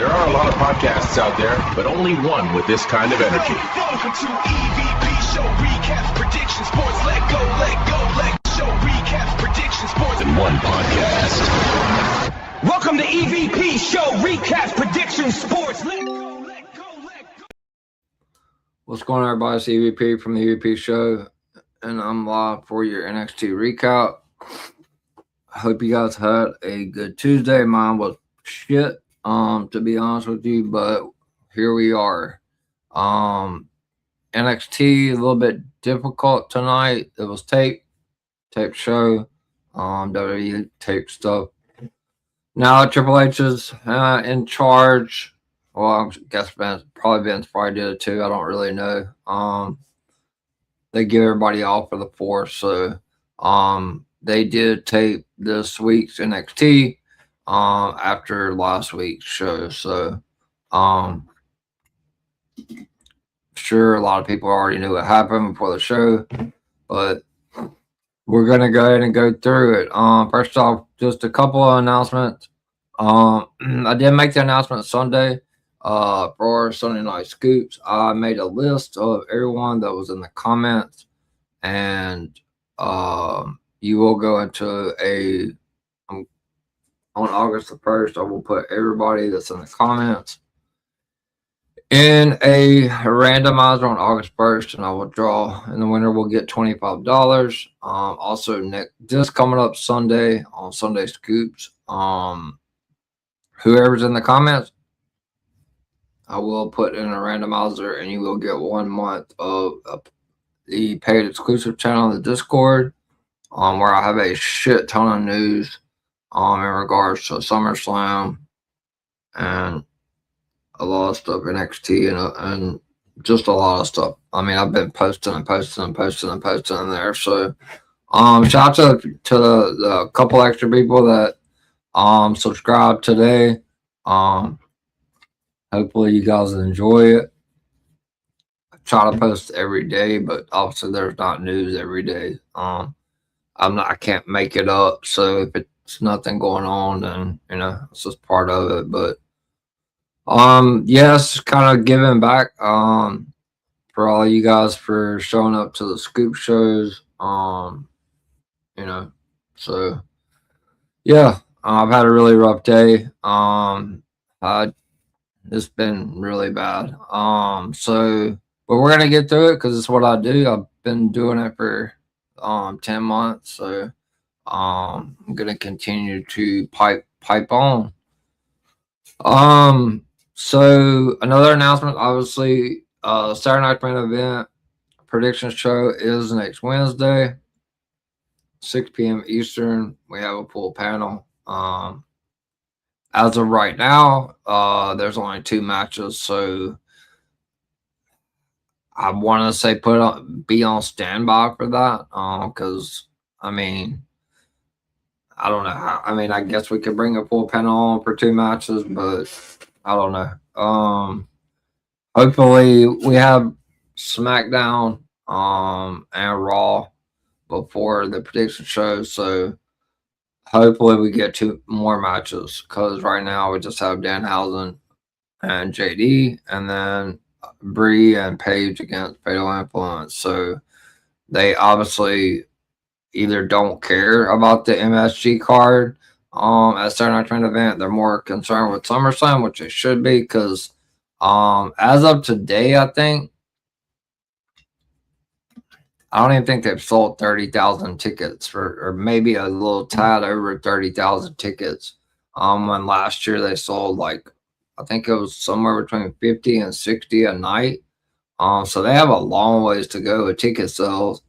There are a lot of podcasts out there, but only one with this kind of energy. Welcome to EVP Show Recaps, Predictions, Sports. Let go, show recaps, predictions, sports. In one podcast. Welcome to EVP Show Recaps, Predictions, Sports. Let go. What's going on, everybody? It's EVP from the EVP Show, and I'm live for your NXT recap. I hope you guys had a good Tuesday. Mine was shit, to be honest with you, but here we are. NXT a little bit difficult tonight. It was tape show, WWE tape stuff. Now Triple H is in charge. Well, I guess Vince probably did it too. I don't really know. They give everybody off for the 4th, so they did tape this week's NXT after last week's show. So sure, a lot of people already knew what happened before the show, but we're gonna go ahead and go through it. First off, just a couple of announcements. I did make the announcement Sunday for Sunday Night Scoops. I made a list of everyone that was in the comments, and you will go into on August the 1st. I will put everybody that's in the comments in a randomizer on August 1st, and I will draw, and the winner will get $25. Also, this coming up Sunday on Sunday Scoops, whoever's in the comments, I will put in a randomizer, and you will get 1 month of the paid exclusive channel on the Discord, where I have a shit ton of news in regards to SummerSlam and a lot of stuff in NXT and just a lot of stuff. I mean, I've been posting in there. So shout out to the couple extra people that subscribed today. Hopefully you guys enjoy it. I try to post every day, but obviously there's not news every day. I can't make it up. So if it's nothing going on, then it's just part of it. But yes, kind of giving back for all you guys for showing up to the scoop shows. So yeah, I've had a really rough day. It's been really bad. But we're gonna get through it because it's what I do. I've been doing it for 10 months, so I'm gonna continue to pipe on. So another announcement, obviously, Saturday Night Main Event prediction show is next Wednesday, 6 p.m. Eastern. We have a full panel. As of right now, there's only 2 matches, so I want to say be on standby for that, because I mean, I don't know how. I mean, I guess we could bring a full panel on for 2 matches, but I don't know. Hopefully we have SmackDown and Raw before the prediction show, so hopefully we get 2 more matches, because right now we just have Danhausen and JD, and then Bree and Paige against Fatal Influence. So they obviously either don't care about the MSG card at Saturday Night Main Event. They're more concerned with SummerSlam, which they should be, because as of today, I don't even think they've sold 30,000 tickets, or maybe a little tad over 30,000 tickets. When last year they sold I think it was somewhere between 50 and 60 a night. So they have a long ways to go with ticket sales,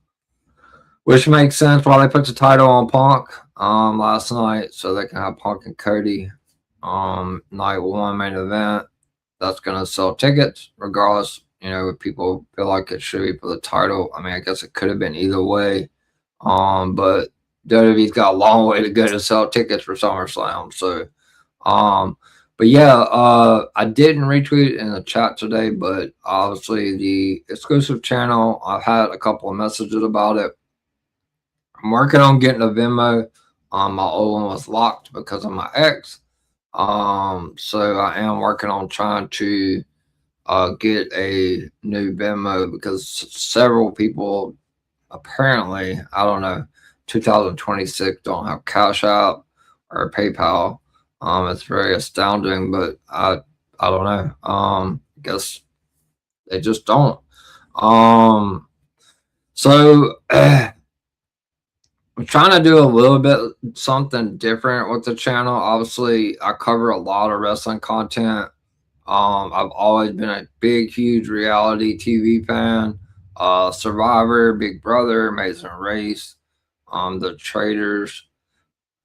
which makes sense why they put the title on Punk last night, so they can have Punk and Cody night 1 main event. That's gonna sell tickets regardless. If people feel like it should be for the title, I mean, I guess it could have been either way. But WWE's got a long way to go to sell tickets for SummerSlam. So, but yeah, I didn't retweet in the chat today, but obviously the exclusive channel, I've had a couple of messages about it. I'm working on getting a Venmo. My old one was locked because of my ex. So I am working on trying to get a new Venmo because several people apparently, I don't know, 2026 don't have Cash App or PayPal. It's very astounding, but I don't know. Guess they just don't. So I'm trying to do a little bit something different with the channel. Obviously, I cover a lot of wrestling content. I've always been a big, huge reality TV fan. Survivor, Big Brother, Amazing Race, The Traders.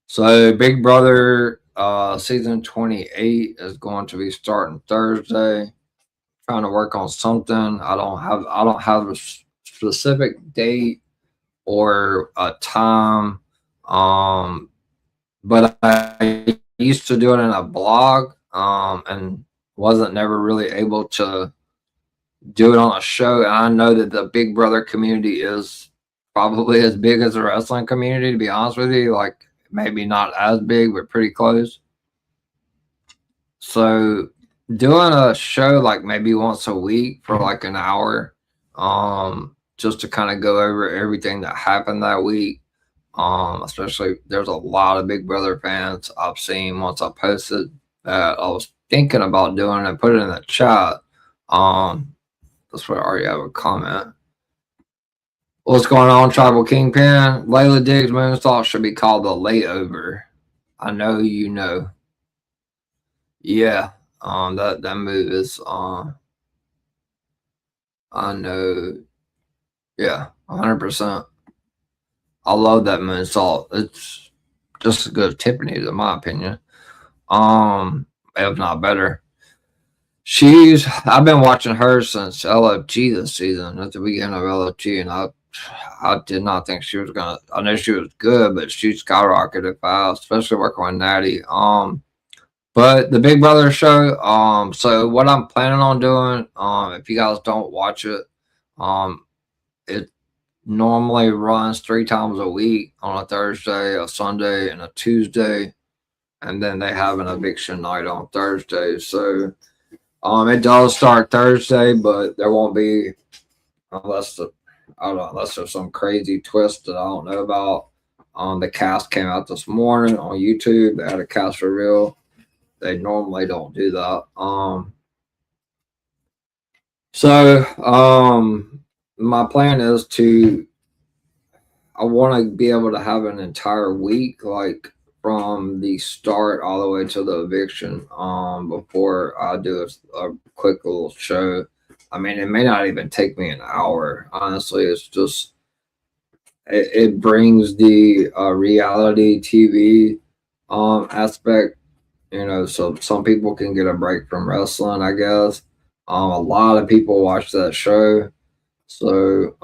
So Big Brother season 28 is going to be starting Thursday. Trying to work on something. I don't have a specific date or a time. But I used to do it in a blog, and wasn't never really able to do it on a show. And I know that the Big Brother community is probably as big as the wrestling community, to be honest with you. Like, maybe not as big, but pretty close. So doing a show like maybe once a week for like an hour, just to kind of go over everything that happened that week. Especially there's a lot of Big Brother fans I've seen once I posted that I was thinking about doing and put it in the chat. That's where I already have a comment. What's going on, Tribal Kingpin? Layla Diggs moonsault should be called the layover. I know you know. Yeah, that move is I know. Yeah, 100%. I love that moonsault. It's just as good as Tiffany's, in my opinion. If not better. I've been watching her since LFG this season, at the beginning of LFG, and I did not think she was gonna. I knew she was good, but she skyrocketed fast, especially working with Natty. But the Big Brother show. So what I'm planning on doing, if you guys don't watch it, it normally runs 3 times a week on a Thursday, a Sunday, and a Tuesday, and then they have an eviction night on Thursday. So it does start Thursday, but there won't be unless there's some crazy twist that I don't know about. The cast came out this morning on YouTube. They had a cast reveal. They normally don't do that. My plan is I want to be able to have an entire week, like from the start all the way to the eviction, before I do a quick little show. I mean, it may not even take me an hour. Honestly, it's just it brings the reality TV aspect, so some people can get a break from wrestling, I guess. A lot of people watch that show, so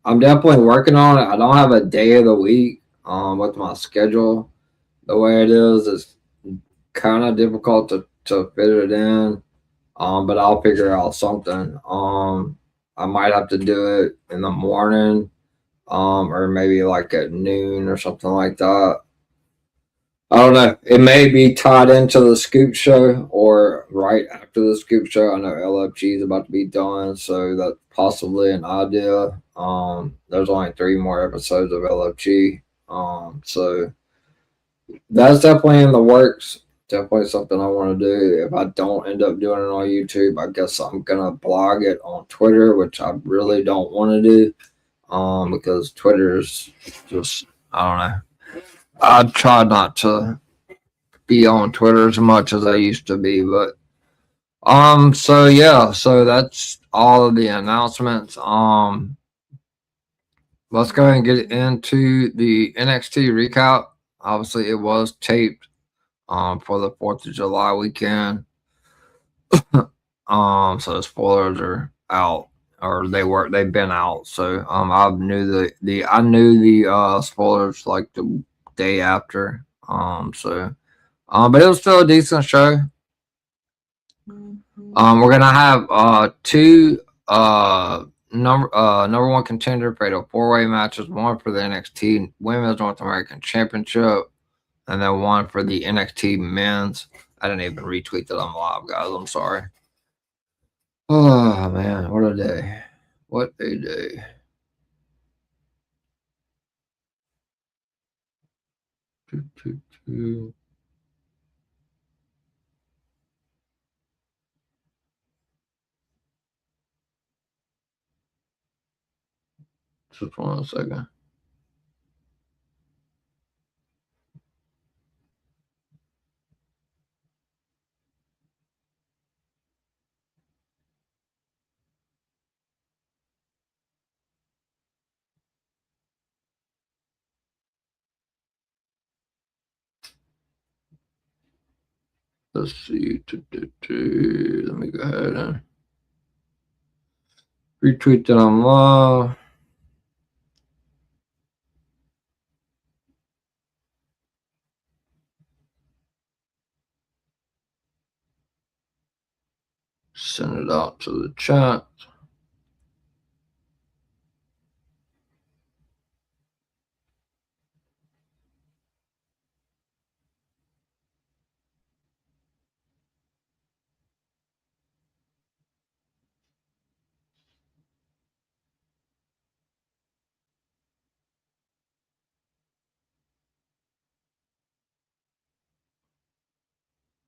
I'm definitely working on it. I don't have a day of the week with my schedule. The way it is, it's kind of difficult to fit it in, but I'll figure out something. I might have to do it in the morning, or maybe like at noon or something like that. I don't know. It may be tied into the Scoop show or right after the Scoop show. I know LFG is about to be done, so that's possibly an idea. There's only 3 more episodes of LFG. So that's definitely in the works. Definitely something I want to do. If I don't end up doing it on YouTube, I guess I'm gonna blog it on Twitter, which I really don't want to do. Because Twitter's just, I don't know. I try not to be on Twitter as much as I used to be, but so yeah, so that's all of the announcements. Let's go ahead and get into the NXT recap. Obviously, it was taped for the 4th of July weekend. So the spoilers are out, or they've been out. So I knew the spoilers like the day after. But it was still a decent show. We're gonna have 2 number 1 contender fatal 4-way matches, one for the NXT Women's North American Championship. And then one for the NXT men's. I didn't even retweet that on live, guys. I'm sorry. Oh man, what a day. What a day. Just 1 second. Let's see. Let me go ahead and retweet that on live. Send it out to the chat.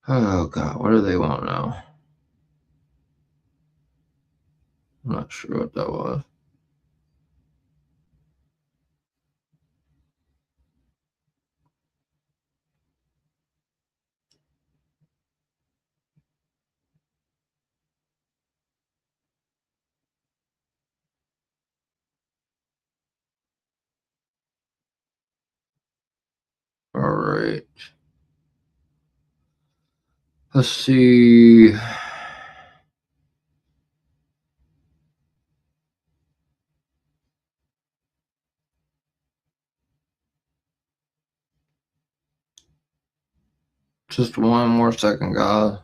Oh god, what do they want now? I'm not sure what that was. All right. Let's see. Just 1 more second, guys.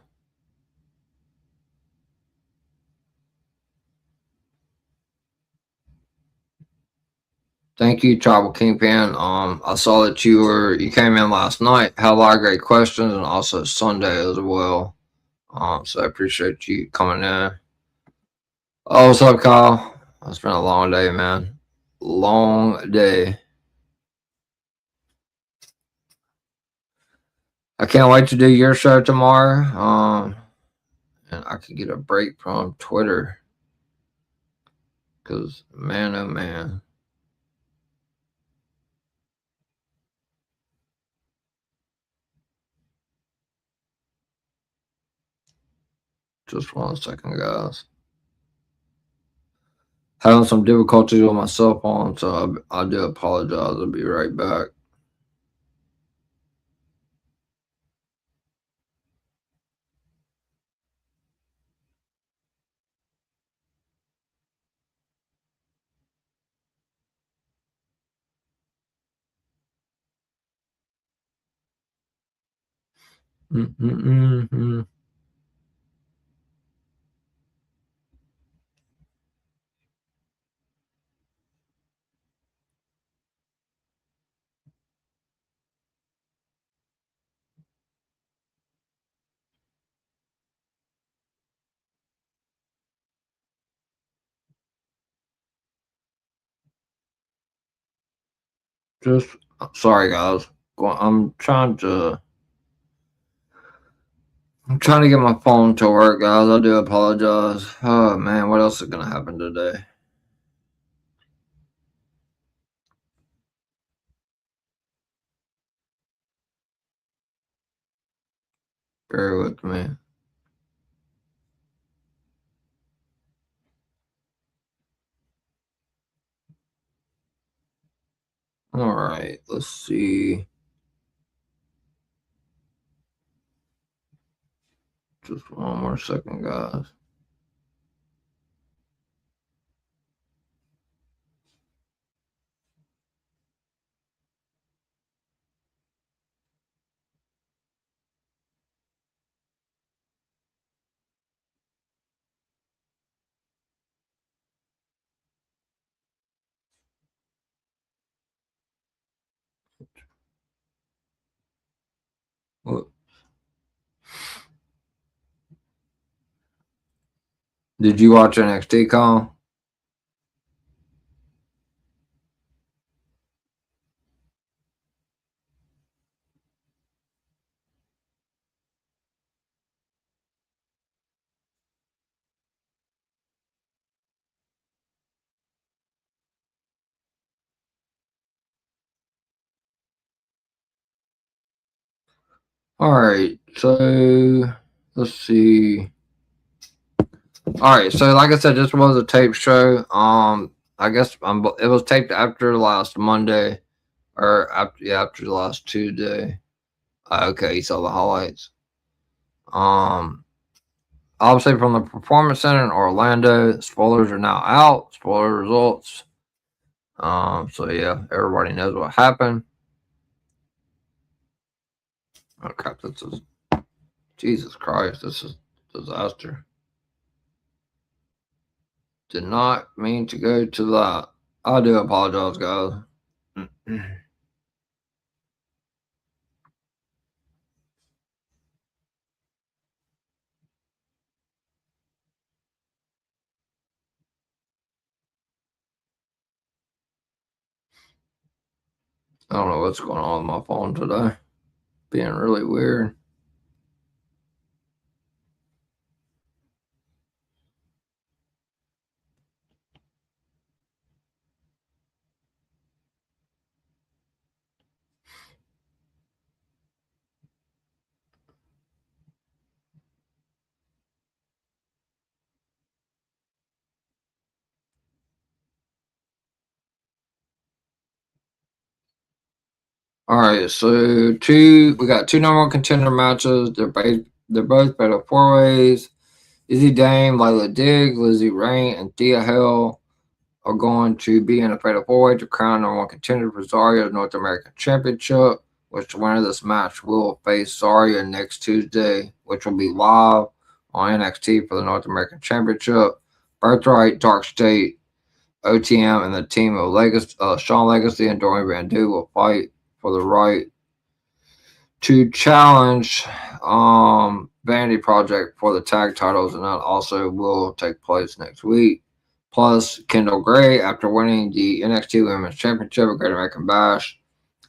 Thank you, Tribal Kingpin. I saw that you came in last night, had a lot of great questions, and also Sunday as well. So I appreciate you coming in. Oh, what's up, Kyle? It's been a long day, man. Long day. I can't wait to do your show tomorrow. And I could get a break from Twitter. Cause man, oh man. Just 1 second, guys. Having some difficulties with my cell phone, so I do apologize. I'll be right back. Mm-mm-mm-mm. Just sorry, guys. I'm trying to. I'm trying to get my phone to work, guys. I do apologize. Oh man, what else is gonna happen today? Bear with me. All right, let's see. Just 1 more second, guys. What? Did you watch NXT, Colin? All right, so let's see. All right, so like I said, this was a tape show. I guess it was taped after last Monday, or after the last Tuesday. Okay, you saw the highlights. Obviously from the Performance Center in Orlando. Spoilers are now out. Spoiler results. So yeah, everybody knows what happened. Oh crap! This is Jesus Christ. This is disaster. Did not mean to go to that. I do apologize, guys. I don't know what's going on with my phone today. Being really weird. All right, so we got two number one contender matches. They're both better four ways. Izzy Dame, Layla Diggs, Lizzie Rain, and Thea Hill are going to be in a fatal four-way to crown number one contender for Zaria's North American Championship, which the winner of this match will face Zaria next Tuesday, which will be live on NXT for the North American Championship. Birthright, Dark State, OTM, and the team of Shawn Legacy and Dorian Van Doo will fight for the right to challenge Vanity Project for the tag titles, and that also will take place next week. Plus, Kendall Gray, after winning the NXT Women's Championship at Great American Bash,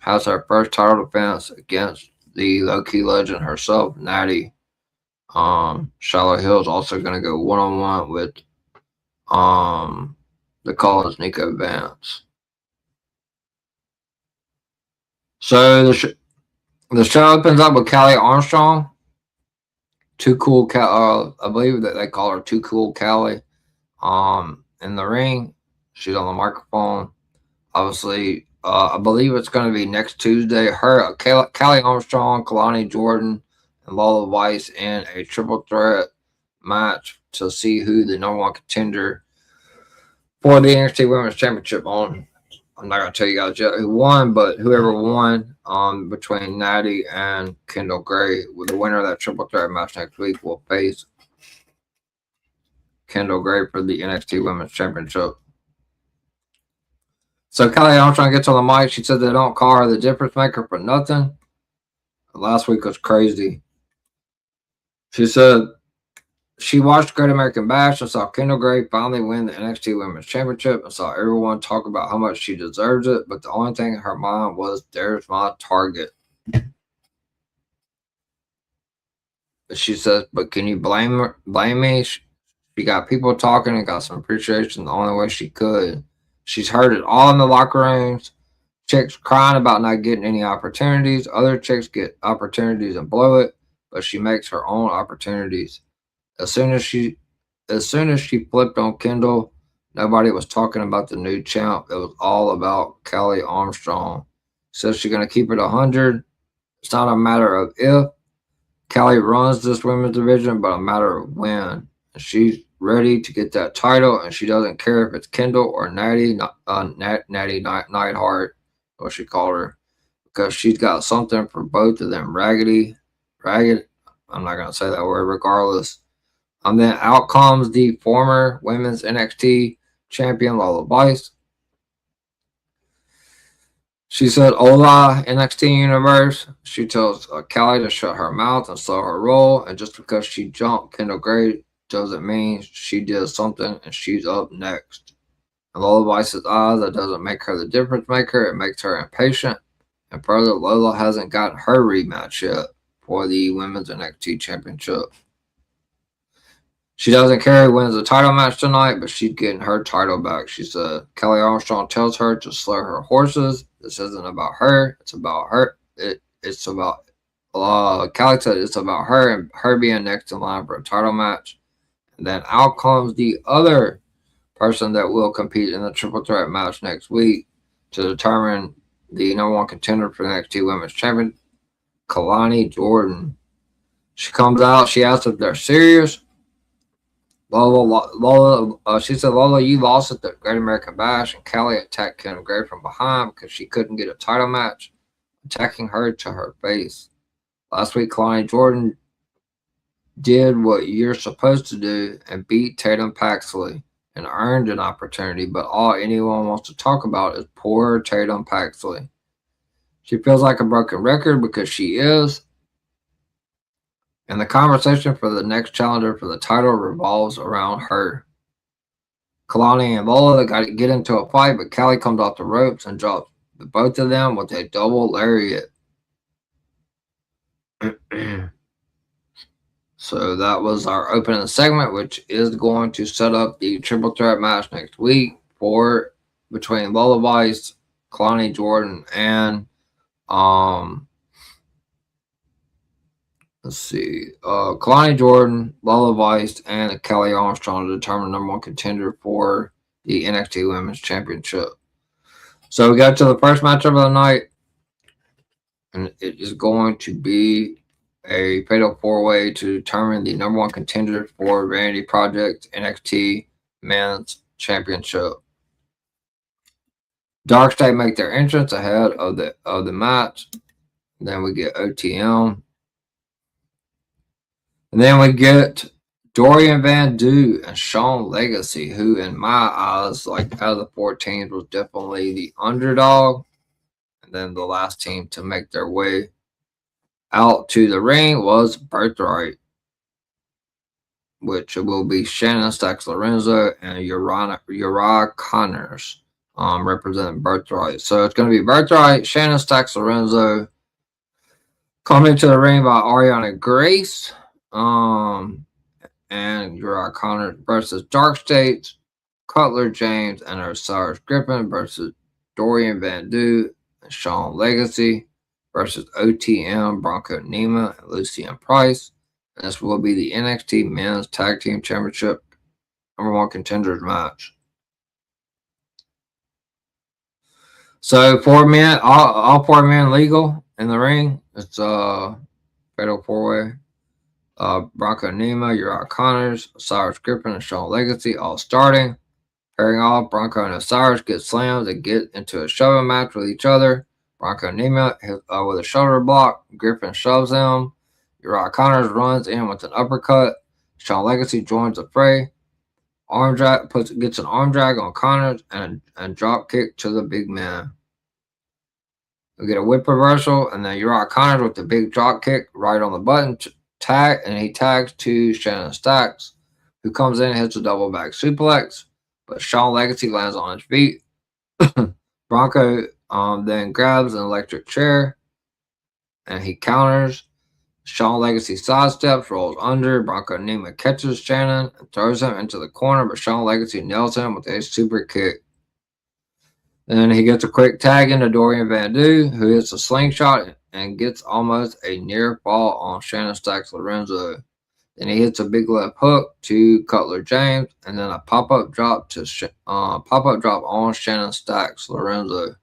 has her first title defense against the low-key legend herself, Natty. Shallow Hill's also going to go one-on-one with the Collins Nico Vance. So the show opens up with Callie Armstrong. Too Cool I believe that they call her Too Cool Callie. In the ring, she's on the microphone. Obviously, I believe it's going to be next Tuesday. Callie Armstrong, Kalani Jordan, and Lola Weiss in a triple threat match to see who the number one contender for the NXT Women's Championship on. I'm not going to tell you guys yet who won, but whoever won between Natty and Kendall Gray, the winner of that triple threat match next week will face Kendall Gray for the NXT Women's Championship. So Kelly Armstrong gets on the mic. She said they don't call her the difference maker for nothing. Last week was crazy. She said she watched Great American Bash and saw Kendall Gray finally win the NXT Women's Championship and saw everyone talk about how much she deserves it, but the only thing in her mind was, there's my target. She says, but can you blame me? She got people talking and got some appreciation the only way she could. She's heard it all in the locker rooms. Chicks crying about not getting any opportunities. Other chicks get opportunities and blow it, but she makes her own opportunities. As soon as she flipped on Kendall, nobody was talking about the new champ. It was all about Kelly Armstrong. Says she's going to keep it 100. It's not a matter of if Kelly runs this women's division, but a matter of when. And she's ready to get that title, and she doesn't care if it's Kendall or Natty Neidhart, what she called her, because she's got something for both of them. Ragged. I'm not going to say that word regardless. And then out comes the former women's NXT champion, Lola Weiss. She said, "Hola, NXT Universe." She tells Callie to shut her mouth and slow her roll. And just because she jumped Kendall Gray doesn't mean she did something and she's up next. And Lola Vice's eyes, that doesn't make her the difference maker. It makes her impatient. And further, Lola hasn't gotten her rematch yet for the Women's NXT Championship. She doesn't care who wins the title match tonight, but she's getting her title back. She said Kelly Armstrong tells her to slow her horses. This isn't about her. It's about her. It's about Kelly said it's about her and her being next in line for a title match. And then out comes the other person that will compete in the triple threat match next week to determine the number one contender for the NXT Women's Champion, Kalani Jordan. She comes out. She asks if they're serious. Lola, she said, "Lola, you lost at the Great American Bash," and Callie attacked Kendall Gray from behind because she couldn't get a title match, attacking her to her face. Last week, Kalani Jordan did what you're supposed to do and beat Tatum Paxley and earned an opportunity, but all anyone wants to talk about is poor Tatum Paxley. She feels like a broken record because she is. And the conversation for the next challenger for the title revolves around her. Kalani and Lola got to get into a fight, but Callie comes off the ropes and drops both of them with a double lariat. So that was our opening segment, which is going to set up the triple threat match next week for between Lola Vice, Kalani Jordan, and let's see. Kalani Jordan, Lola Vice, and Kelly Armstrong to determine number one contender for the NXT Women's Championship. So we got to the first matchup of the night, and it is going to be a fatal four-way to determine the number one contender for Vanity Project NXT Men's Championship. Dark State make their entrance ahead of the match. Then we get OTM. And then we get Dorian Van Doo and Sean Legacy, who in my eyes, like out of the 4 teams, was definitely the underdog. And then the last team to make their way out to the ring was Birthright, which will be Shannon Stacks Lorenzo and Uriah Connors representing Birthright. So it's going to be Birthright, Shannon Stacks Lorenzo, coming to the ring by Ariana Grace. And Uriah Connors versus Dark State, Cutler James and Osiris Griffin versus Dorian Van Doo and Sean Legacy versus OTM, Bronco Nima and Lucian Price. And this will be the NXT Men's Tag Team Championship number one contenders match. So 4 men, all 4 men legal in the ring. It's fatal 4-way. Bronco Nima, Uriah Connors, Osiris Griffin, and Sean Legacy all starting. Pairing off, Bronco and Osiris get slammed and get into a shoving match with each other. Bronco Nima with a shoulder block. Griffin shoves him. Uriah Connors runs in with an uppercut. Sean Legacy joins the fray. Arm drag gets an arm drag on Connors and drop kick to the big man. We get a whip reversal, and then Uriah Connors with the big drop kick right on the button. Tag, and he tags to Shannon Stacks, who comes in and hits a double back suplex, but Sean Legacy lands on his feet. Bronco then grabs an electric chair and he counters. Sean Legacy sidesteps, rolls under. Bronco Nima catches Shannon and throws him into the corner, but Sean Legacy nails him with a super kick. Then he gets a quick tag into Dorian Van Doo, who hits a slingshot and gets almost a near fall on Shannon Stacks Lorenzo. Then he hits a big left hook to Cutler James, and then a pop-up drop on Shannon Stacks Lorenzo.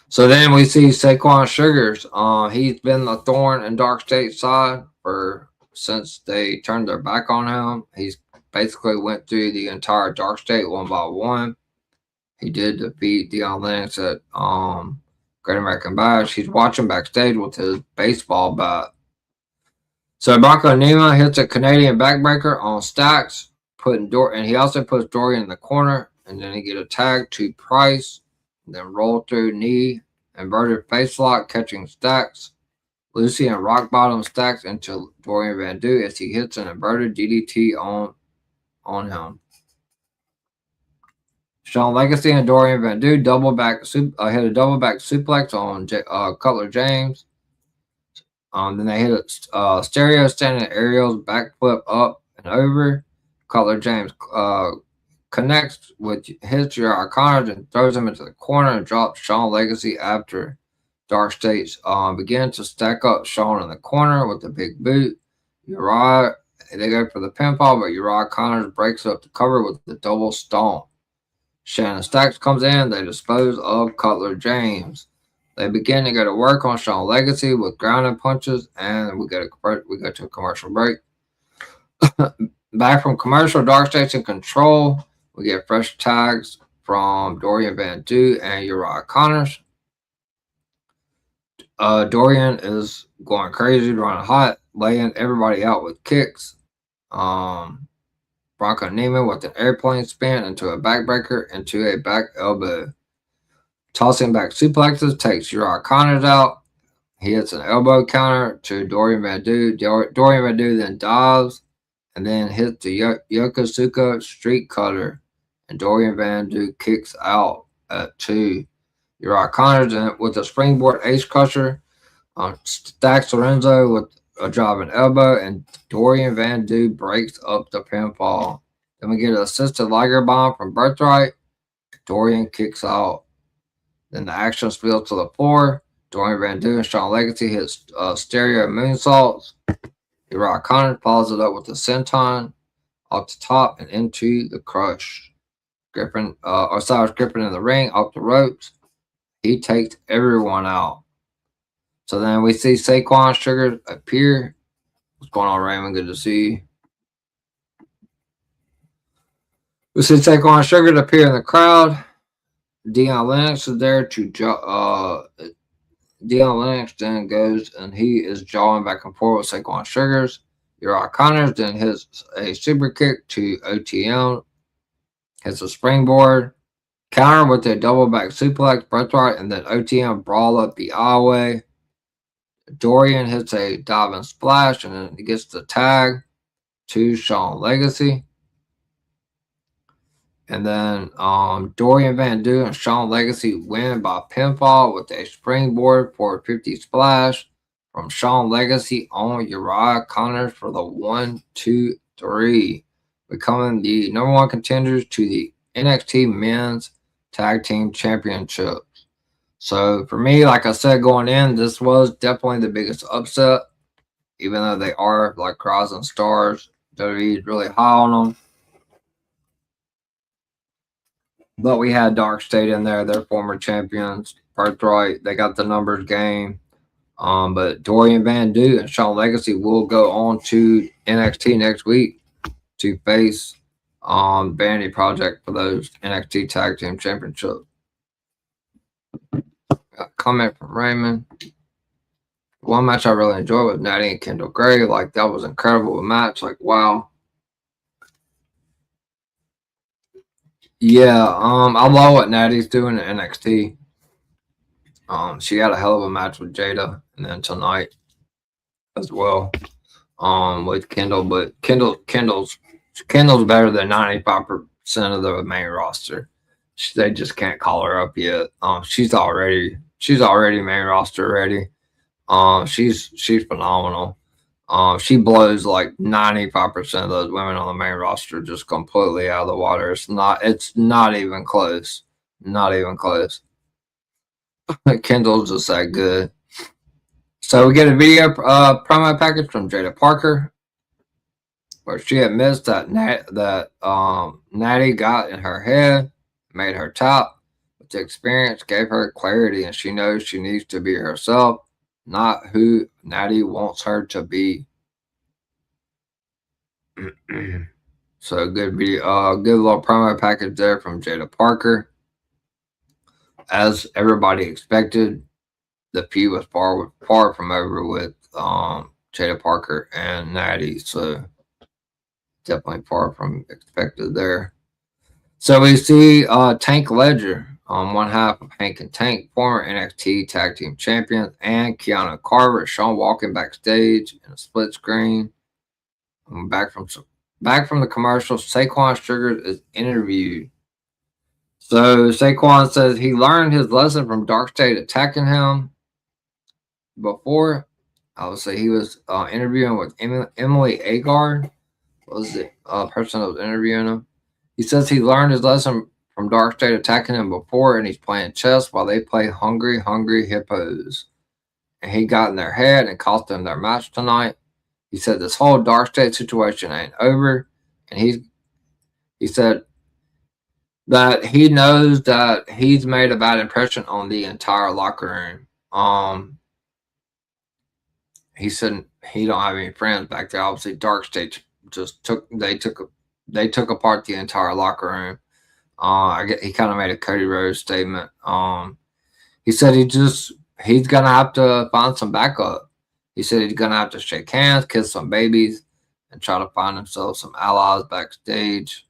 So then we see Saquon Sugars. He's been the thorn in Dark State's side since they turned their back on him. He's basically went through the entire Dark State one by one. He did defeat Deion Lennox at Great American Bash. He's watching backstage with his baseball bat. So Bronco Nima hits a Canadian backbreaker on Stacks, and he also puts Dorian in the corner, and then he get a tag to Price. then roll through knee, inverted face lock, catching Stacks. Lucy and rock bottom Stacks into Dorian Van Doo as he hits an inverted DDT on him. Sean Legacy and Dorian Van Doo hit a double back suplex on Cutler James. Then they hit a stereo standing aerials, backflip up and over. Cutler James connects hits your Connors and throws him into the corner and drops Sean Legacy after Dark States begin to stack up Sean in the corner with the big boot. Uriah, they go for the pinfall, but Uriah Connors breaks up the cover with the double stomp. Shannon Stacks comes in. They dispose of Cutler James. They begin to go to work on Sean Legacy with grounding punches, and we go to a commercial break. Back from commercial, Dark States in control. We get fresh tags from Dorian Van Doo and Uriah Connors. Dorian is going crazy, running hot, laying everybody out with kicks. Bronco Neiman with an airplane spin into a backbreaker into a back elbow. Tossing back suplexes takes Uriah Connors out. He hits an elbow counter to Dorian Van Doo. Dorian Van Doo then dives and then hits the Yokosuka street cutter. And Dorian Van Doo kicks out at 2. Uriah Connors with a springboard ace crusher. Stacks Lorenzo with a driving elbow, and Dorian Van Doo breaks up the pinfall. Then we get an assisted Liger bomb from Birthright. Dorian kicks out. Then the action spills to the floor. Dorian Van Doo and Sean Legacy hits stereo moonsaults. Uriah Connors follows it up with a senton off the top and into the crush. Osiris Griffin in the ring off the ropes. He takes everyone out. So then we see Saquon Sugar appear. What's going on, Raymond? Good to see you. We see Saquon Sugar appear in the crowd. Deion Lennox is there to Deion Lennox then goes and he is jawing back and forth with Saquon Sugars. Uriah Connors then hits a super kick to OTM. Hits a springboard. Counter with a double back suplex, Birthright, and then OTM brawl up the aisleway. Dorian hits a diving splash and then he gets the tag to Sean Legacy. And then Dorian Van Doo and Sean Legacy win by pinfall with a springboard 450 splash from Sean Legacy on Uriah Connors for the 1, 2, 3, becoming the number 1 contenders to the NXT Men's Tag Team Championships. So for me, like I said going in, this was definitely the biggest upset, even though they are like rising stars. WWE is really high on them. But we had Dark State in there, their former champions. Birthright, they got the numbers game. But Dorian Van Doo and Sean Legacy will go on to NXT next week to face Vanity Project for those NXT Tag Team Championships. Got a comment from Raymond. One match I really enjoyed was Natty and Kendall Gray. Like, that was incredible match. Like, wow. Yeah, I love what Natty's doing in NXT. She had a hell of a match with Jada, and then tonight as well, with Kendall. But Kendall's better than 95% of the main roster. They just can't call her up yet. She's already main roster ready. She's phenomenal. She blows like 95% of those women on the main roster just completely out of the water. It's not even close. Not even close. Kendall's just that good. So we get a video promo package from Jada Parker where she admits that Natty got in her head, made her top, but the experience gave her clarity, and she knows she needs to be herself, not who Natty wants her to be. So good video, good little promo package there from Jada Parker. As everybody expected, the feud was far from over with Jada Parker and Natty, so definitely far from expected there. So we see Tank Ledger. One half of Hank and Tank, former NXT Tag Team Champions, and Kiana Carver, Sean walking backstage in a split screen. Back from the commercial, Saquon Sugar is interviewed. So Saquon says he learned his lesson from Dark State attacking him before. Obviously, he was interviewing with Emily Agard, was the person that was interviewing him. He says he learned his lesson from Dark State attacking him before, and he's playing chess while they play Hungry Hippos. And he got in their head and cost them their match tonight. He said this whole Dark State situation ain't over, and he said that he knows that he's made a bad impression on the entire locker room. He said he don't have any friends back there. Obviously, Dark State just took apart the entire locker room. He kind of made a Cody Rhodes statement. He said he's gonna have to find some backup. He said he's gonna have to shake hands, kiss some babies, and try to find himself some allies backstage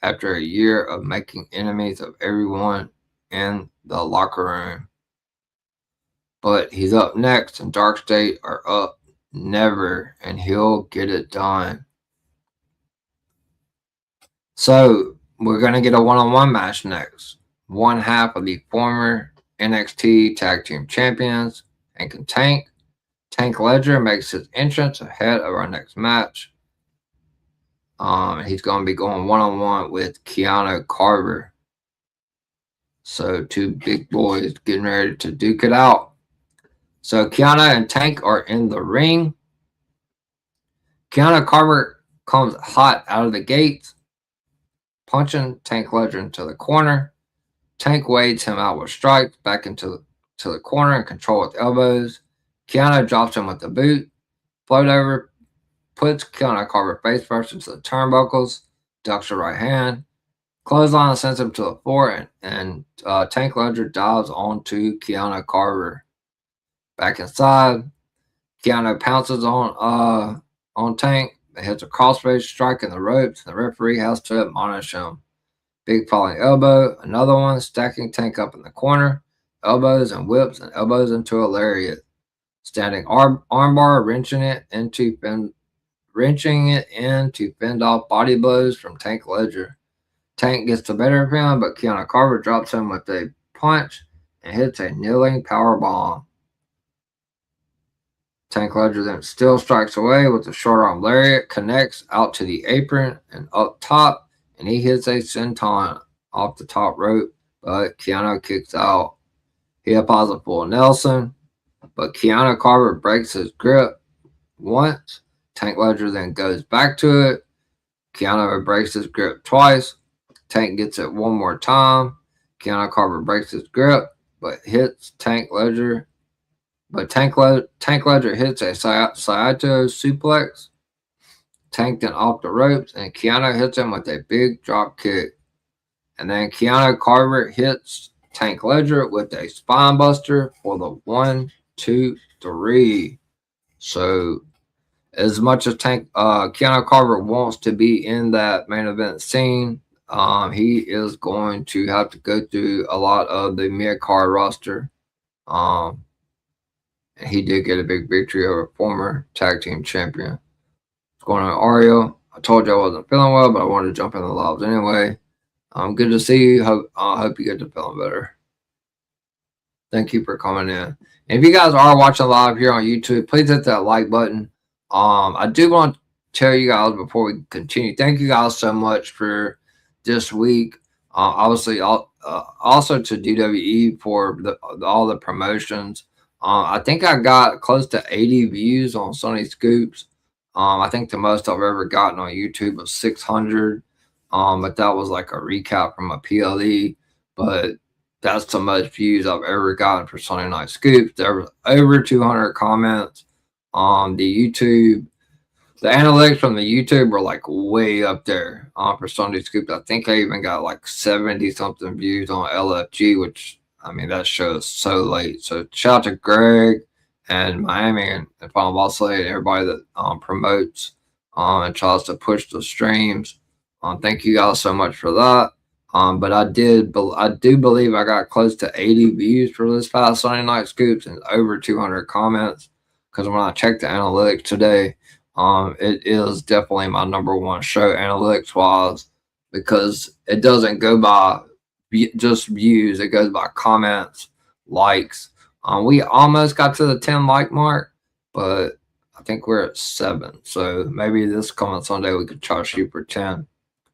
after a year of making enemies of everyone in the locker room. But he's up next, and Dark State are up never, and he'll get it done. So we're going to get a one-on-one match next. One half of the former NXT Tag Team Champions, Hank and Tank. Tank Ledger makes his entrance ahead of our next match. He's going to be going one-on-one with Kiana Carver. So two big boys getting ready to duke it out. So Kiana and Tank are in the ring. Kiana Carver comes hot out of the gates, punching Tank Ledger into the corner. Tank wades him out with strikes back into the corner and control with elbows. Kiana drops him with the boot. Float over, puts Kiana Carver face first into the turnbuckles, ducks her right hand. Clothesline sends him to the floor, and Tank Ledger dives onto Kiana Carver. Back inside, Kiana pounces on Tank. It hits a crossface strike in the ropes, and the referee has to admonish him. Big falling elbow, another one, stacking Tank up in the corner. Elbows and whips, and elbows into a lariat. Standing armbar, wrenching it into fend off body blows from Tank Ledger. Tank gets the better of him, but Kiana Carver drops him with a punch and hits a kneeling power bomb. Tank Ledger then still strikes away with a short arm lariat, connects out to the apron and up top, and he hits a senton off the top rope, but Kiana kicks out. He applies a full Nelson, but Kiana Carver breaks his grip once. Tank Ledger then goes back to it. Kiana breaks his grip twice. Tank gets it one more time. Kiana Carver breaks his grip, but hits Tank Ledger. But Tank Ledger hits a Saito suplex. Tank then off the ropes, and Kiana hits him with a big drop kick. And then Kiana Carver hits Tank Ledger with a spine buster for the 1, 2, 3. So as much as Kiana Carver wants to be in that main event scene, he is going to have to go through a lot of the mid-card roster. He did get a big victory over former tag team champion. What's going on, Ario? I told you I wasn't feeling well, but I wanted to jump in the lives anyway. Good to see you. Hope you get to feeling better. Thank you for coming in. And if you guys are watching live here on YouTube, please hit that like button. I do want to tell you guys before we continue, thank you guys so much for this week. Obviously, also to DWE for all the promotions. I think I got close to 80 views on Sunny Scoops. I think the most I've ever gotten on YouTube was 600. But that was like a recap from a PLE. But that's the most views I've ever gotten for Sunday Night Scoops. There was over 200 comments on the YouTube. The analytics from the YouTube were like way up there for Sunday Scoops. I think I even got like 70 something views on LFG, which I mean, that show is so late. So shout out to Greg and Miami and Final Boss Lady and everybody that promotes and tries to push the streams. Thank you guys so much for that. But I do believe I got close to 80 views for this past Sunday Night Scoops and over 200 comments. Because when I checked the analytics today, it is definitely my number one show analytics wise, because it doesn't go by just views; it goes by comments, likes. We almost got to the 10 like mark, but I think we're at 7. So maybe this coming Sunday we could try to shoot for 10.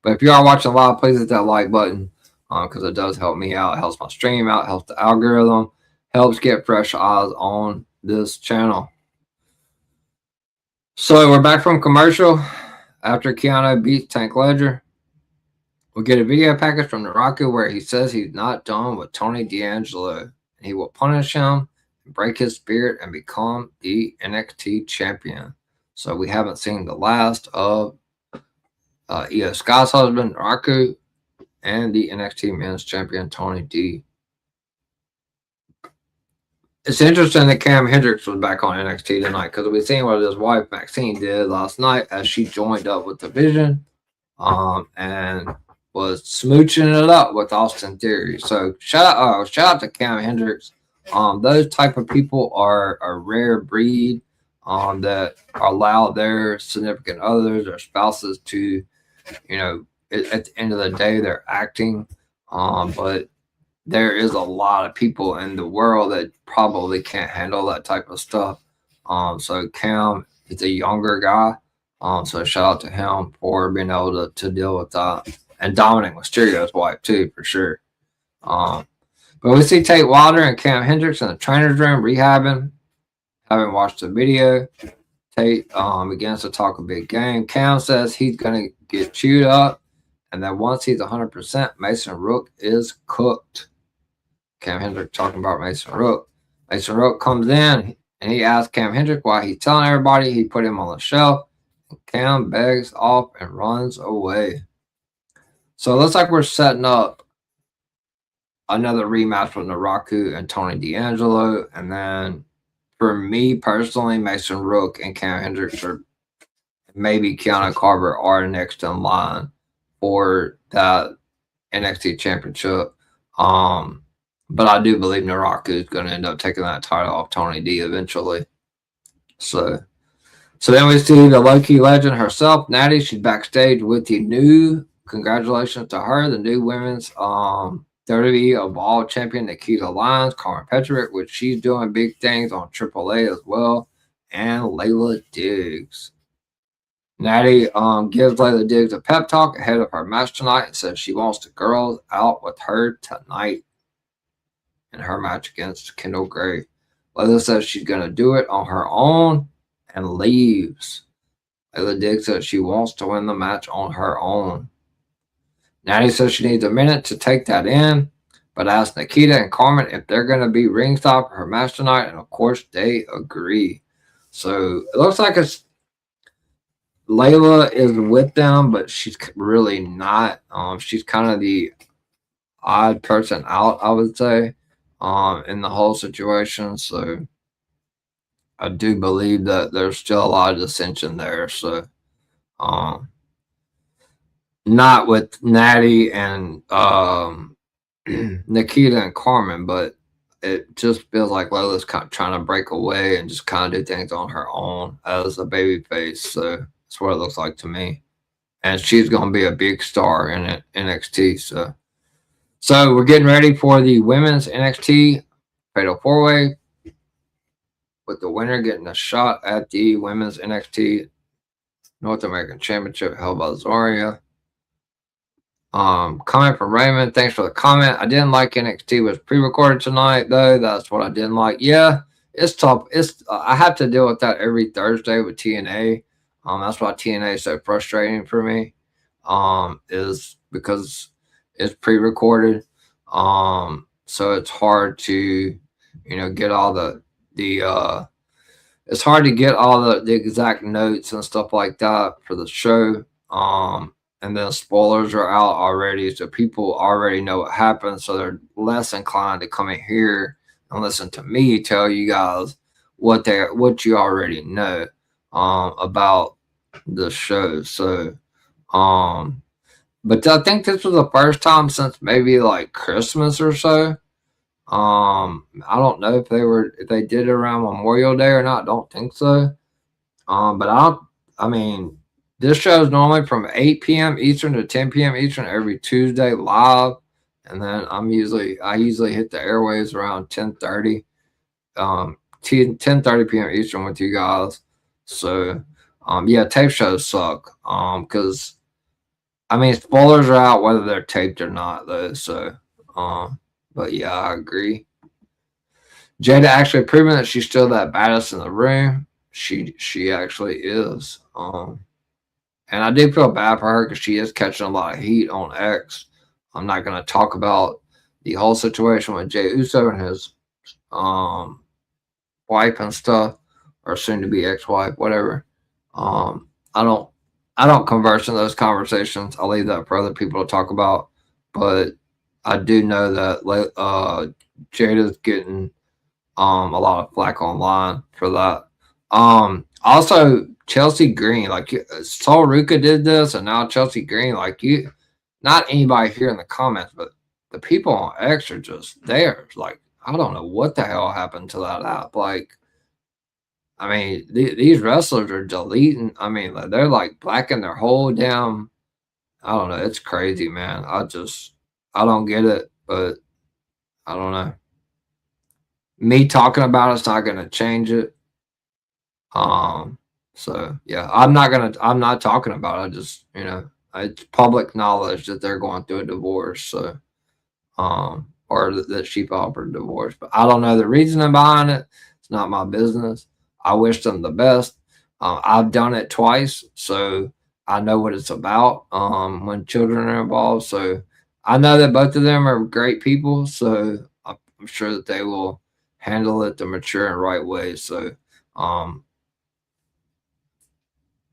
But if you are watching live, please hit that like button, because it does help me out. It helps my stream out, helps the algorithm, helps get fresh eyes on this channel. So we're back from commercial. After Keanu beats Tank Ledger, we get a video package from Naraku where he says he's not done with Tony D'Angelo. He will punish him, break his spirit, and become the NXT champion. So we haven't seen the last of Io Sky's husband, Naraku, and the NXT Men's Champion, Tony D. It's interesting that Cam Hendricks was back on NXT tonight, because we've seen what his wife Maxine did last night as she joined up with the Vision and was smooching it up with Austin Theory. So shout out to Cam Hendricks. Those type of people are a rare breed that allow their significant others or spouses to, at the end of the day, they're acting. But there is a lot of people in the world that probably can't handle that type of stuff. So Cam is a younger guy. So shout out to him for being able to deal with that. And Dominic Mysterio's wife too, for sure. But we see Tate Wilder and Cam Hendricks in the trainer's room rehabbing. Haven't watched the video. Tate begins to talk a big game. Cam says he's going to get chewed up, and that once he's 100%, Mason Rook is cooked. Cam Hendricks talking about Mason Rook. Mason Rook comes in, and he asks Cam Hendricks why he's telling everybody he put him on the shelf. Cam begs off and runs away. So it looks like we're setting up another rematch with Naraku and Tony D'Angelo. And then for me personally, Mason Rook and Cam Hendricks, or maybe Keanu Carver, are next in line for that NXT championship. But I do believe Naraku is going to end up taking that title off Tony D eventually. So then we see the low-key legend herself, Natty. She's backstage with the new, congratulations to her, the new women's WWE Evolved champion, Nikita Lyons, Carmen Petrovic, which she's doing big things on AAA as well, and Layla Diggs. Natty gives Layla Diggs a pep talk ahead of her match tonight and says she wants the girls out with her tonight in her match against Kendall Gray. Layla says she's going to do it on her own and leaves. Layla Diggs says she wants to win the match on her own. Natty says she needs a minute to take that in, but asks Nikita and Carmen if they're going to be ringside for her match tonight, and of course they agree. So it looks like Layla is with them, but she's really not. She's kind of the odd person out, I would say, in the whole situation. So I do believe that there's still a lot of dissension there. So, not with Natty and Nikita and Carmen, but it just feels like Layla's kind of trying to break away and just kind of do things on her own as a baby face. So that's what it looks like to me. And she's going to be a big star in NXT. So we're getting ready for the women's NXT Fatal 4-Way, with the winner getting a shot at the women's NXT North American Championship held by Zarya. Comment from Raymond. Thanks for the comment. I didn't like NXT was pre-recorded tonight, though. That's what I didn't like. Yeah, it's tough. I have to deal with that every Thursday with TNA. That's why TNA is so frustrating for me. Is because it's pre-recorded. So it's hard to, get all the it's hard to get all the exact notes and stuff like that for the show. And then spoilers are out already, so people already know what happened, so they're less inclined to come in here and listen to me tell you guys what you already know about the show. So But I think this was the first time since maybe like Christmas or so. I don't know if they did it around Memorial Day or not. I don't think so. But I mean, this show is normally from 8 p.m. Eastern to 10 p.m. Eastern every Tuesday live, and then I usually hit the airwaves around 10:30, 10:30 p.m. Eastern with you guys. So, yeah, tape shows suck. Because I mean, spoilers are out whether they're taped or not, though. So, but yeah, I agree. Jada actually proving that she's still that baddest in the room. She actually is. And I do feel bad for her because she is catching a lot of heat on X. I'm not going to talk about the whole situation with Jay Uso and his wife and stuff, or soon to be ex-wife, whatever. I don't converse in those conversations. I leave that for other people to talk about. But I do know that Jada's getting a lot of flack online for that. Also Chelsea Green, like Saul Ruka did this, and now Chelsea Green, like not anybody here in the comments, but the people on X are just there. Like, I don't know what the hell happened to that app. Like, I mean, these wrestlers are deleting. I mean, like, they're like blacking their whole damn. I don't know. It's crazy, man. I don't get it, but I don't know. Me talking about it's not going to change it. So yeah, I'm not talking about it. I just, it's public knowledge that they're going through a divorce. So, or that she filed for divorce, but I don't know the reasoning behind it. It's not my business. I wish them the best. I've done it twice, so I know what it's about. When children are involved, so I know that both of them are great people. So I'm sure that they will handle it the mature and right way. So,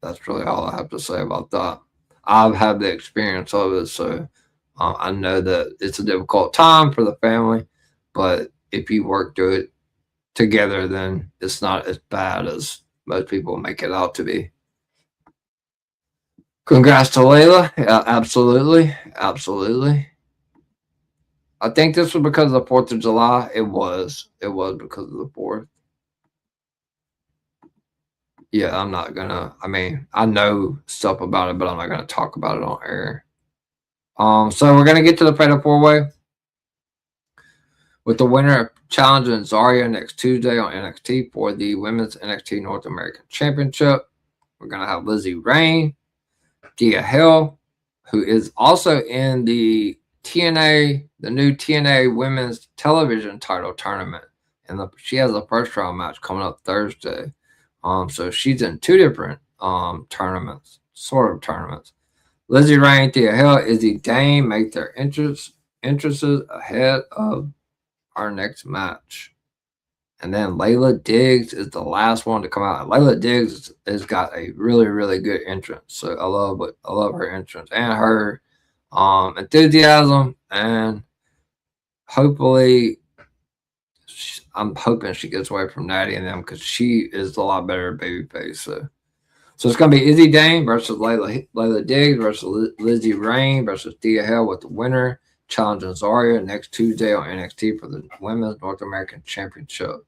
that's really all I have to say about that. I've had the experience of it, so I know that it's a difficult time for the family, but if you work through it together, then it's not as bad as most people make it out to be. Congrats to Layla. Yeah, absolutely. Absolutely. I think this was because of the 4th of July. It was. It was because of the 4th. Yeah, I'm not gonna. I mean, I know stuff about it, but I'm not gonna talk about it on air. So we're gonna get to the Fatal 4-Way with the winner challenging Zarya next Tuesday on NXT for the Women's NXT North American Championship. We're gonna have Lizzie Rain, Dia Hill, who is also in the TNA, the new TNA Women's Television Title Tournament, and she has a first round match coming up Thursday. So she's in 2 different tournaments, sort of tournaments. Lizzie Rain, Thea Hill, Izzy Dane make their entrances ahead of our next match. And then Layla Diggs is the last one to come out. Layla Diggs has got a really, really good entrance. So I love her entrance and her enthusiasm, and hopefully I'm hoping she gets away from Natty and them because she is a lot better babyface. So it's going to be Izzy Dane versus Layla Diggs versus Lizzie Rain versus Thea Hill with the winner challenging Zarya next Tuesday on NXT for the Women's North American Championship.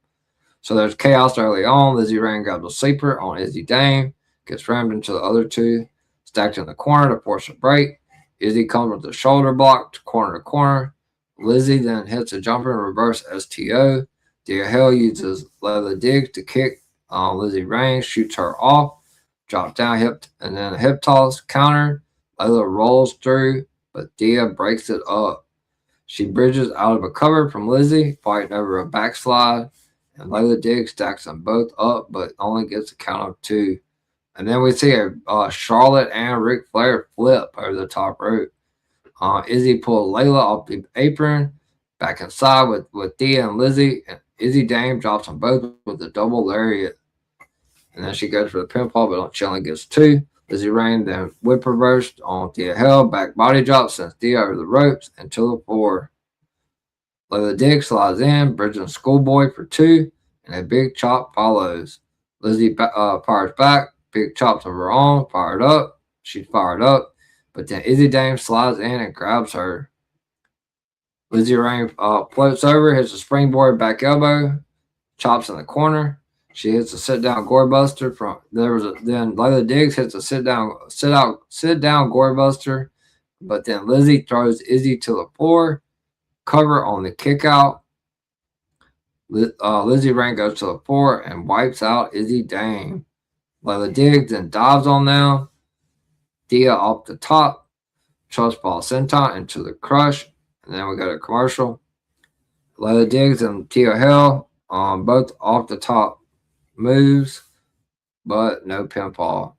So there's chaos early on. Lizzie Rain grabs a sleeper on Izzy Dane, gets rammed into the other two, stacked in the corner to force a break. Izzy comes with the shoulder block corner to corner. Lizzie then hits a jumper in reverse STO. Thea Hill uses Layla Diggs to kick Lizzie Rain, shoots her off, drop down hip, and then a hip toss counter. Layla rolls through, but Thea breaks it up. She bridges out of a cover from Lizzie, fighting over a backslide, and Layla Diggs stacks them both up, but only gets a count of 2. And then we see a Charlotte and Ric Flair flip over the top rope. Izzy pulls Layla off the apron, back inside with Thea and Lizzie, and Izzy Dane drops them both with a double lariat. And then she goes for the pinfall, but she only gets 2. Lizzie Rain then whip reversed on Thea Hill, back body drop, sends Thea over the ropes until the 4. Layla Diggs slides in, bridging Schoolboy for 2, and a big chop follows. Lizzie fires back, big chops of her own, fired up. She's fired up. but then Izzy Dame slides in and grabs her. Lizzie Rain floats over, hits a springboard back elbow, chops in the corner. She hits a sit down gore buster from then Layla Diggs hits a sit down gore buster, but then Lizzie throws Izzy to the floor, cover on the kick out. Lizzie Rain goes to the floor and wipes out Izzy Dame. Layla Diggs then dives on them. Thea off the top, trust ball senton into the crush, and then we go to commercial. Layla Diggs and Tia Hill both off the top moves, but no pinfall.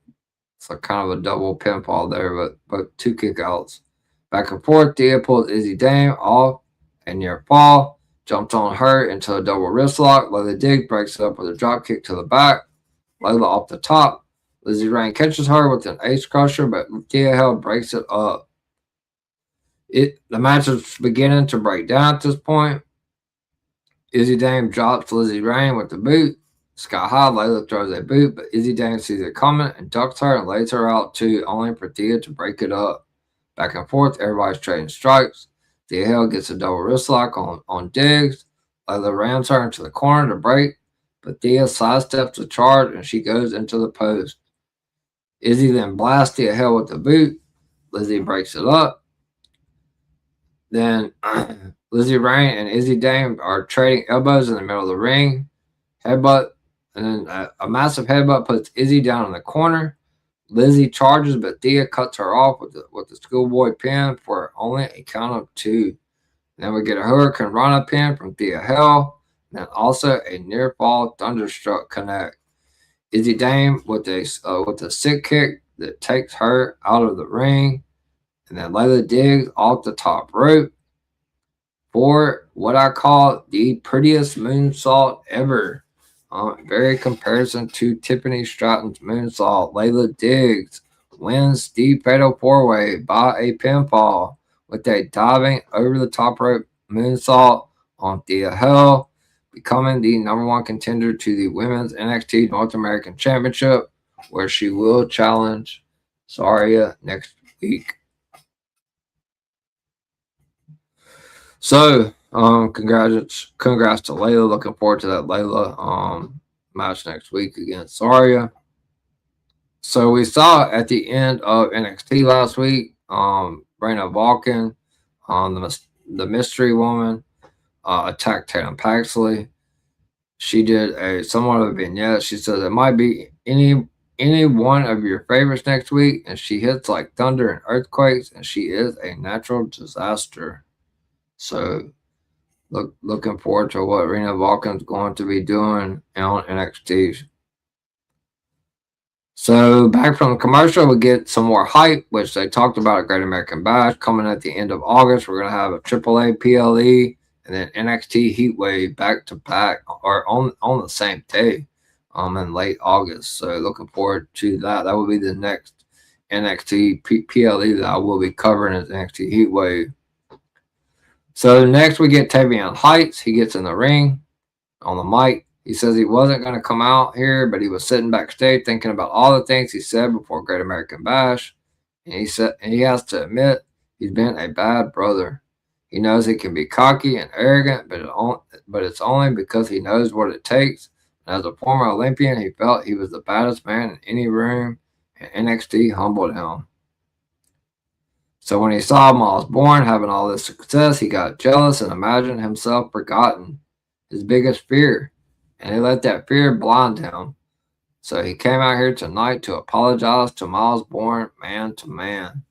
So kind of a double pinfall there, but two kickouts. Back and forth, Thea pulls Izzy Dame off and near fall, jumps on her into a double wrist lock. Layla Diggs breaks it up with a drop kick to the back. Layla off the top. Lizzie Rain catches her with an ace crusher, but Tia Hill breaks it up. The match is beginning to break down at this point. Izzy Dame drops Lizzie Rain with the boot. Sky high, Layla throws a boot, but Izzy Dame sees it coming and ducks her and lays her out too, only for Thea to break it up. Back and forth, everybody's trading strikes. Tia Hill gets a double wrist lock on Diggs. Layla rams her into the corner to break, but Thea sidesteps the charge and she goes into the post. Izzy then blasts Tia Hill with the boot. Lizzie breaks it up. Then Lizzie Rain and Izzy Dame are trading elbows in the middle of the ring. Headbutt, and then a massive headbutt puts Izzy down in the corner. Lizzie charges, but Thea cuts her off with the schoolboy pin for only a count of 2. Then we get a Hurricane Rana pin from Thea Hill, and then also a near fall Thunderstruck connect. Izzy Dame with a sick kick that takes her out of the ring, and then Layla Diggs off the top rope for what I call the prettiest moonsault ever. Very comparison to Tiffany Stratton's moonsault. Layla Diggs wins the Fatal 4-Way by a pinfall with a diving over the top rope moonsault on Thea Hill, becoming the #1 contender to the Women's NXT North American Championship, where she will challenge Saria next week. So, congrats to Layla. Looking forward to that Layla match next week against Saria. So we saw at the end of NXT last week, Brayna Vulcan, the mystery woman, attacked Tatum Paxley. She did a somewhat of a vignette. She says it might be any one of your favorites next week, and she hits like thunder and earthquakes, and she is a natural disaster. So looking forward to what Rena Vulcan's going to be doing on NXT. So back from the commercial, we get some more hype, which they talked about at Great American Bash coming at the end of August. We're going to have a AAA PLE and then NXT Heatwave back to back or on the same day in late August. So looking forward to that. That will be the next NXT PLE that I will be covering as NXT Heatwave. So next we get Tavion Heights. He gets in the ring on the mic. He says he wasn't going to come out here, but he was sitting backstage thinking about all the things he said before Great American Bash. And he has to admit he's been a bad brother. He knows he can be cocky and arrogant, but it's only because he knows what it takes. And as a former Olympian, he felt he was the baddest man in any room, and NXT humbled him. So when he saw Miles Bourne having all this success, he got jealous and imagined himself forgotten, his biggest fear, and he let that fear blind him. So he came out here tonight to apologize to Miles Bourne man to man.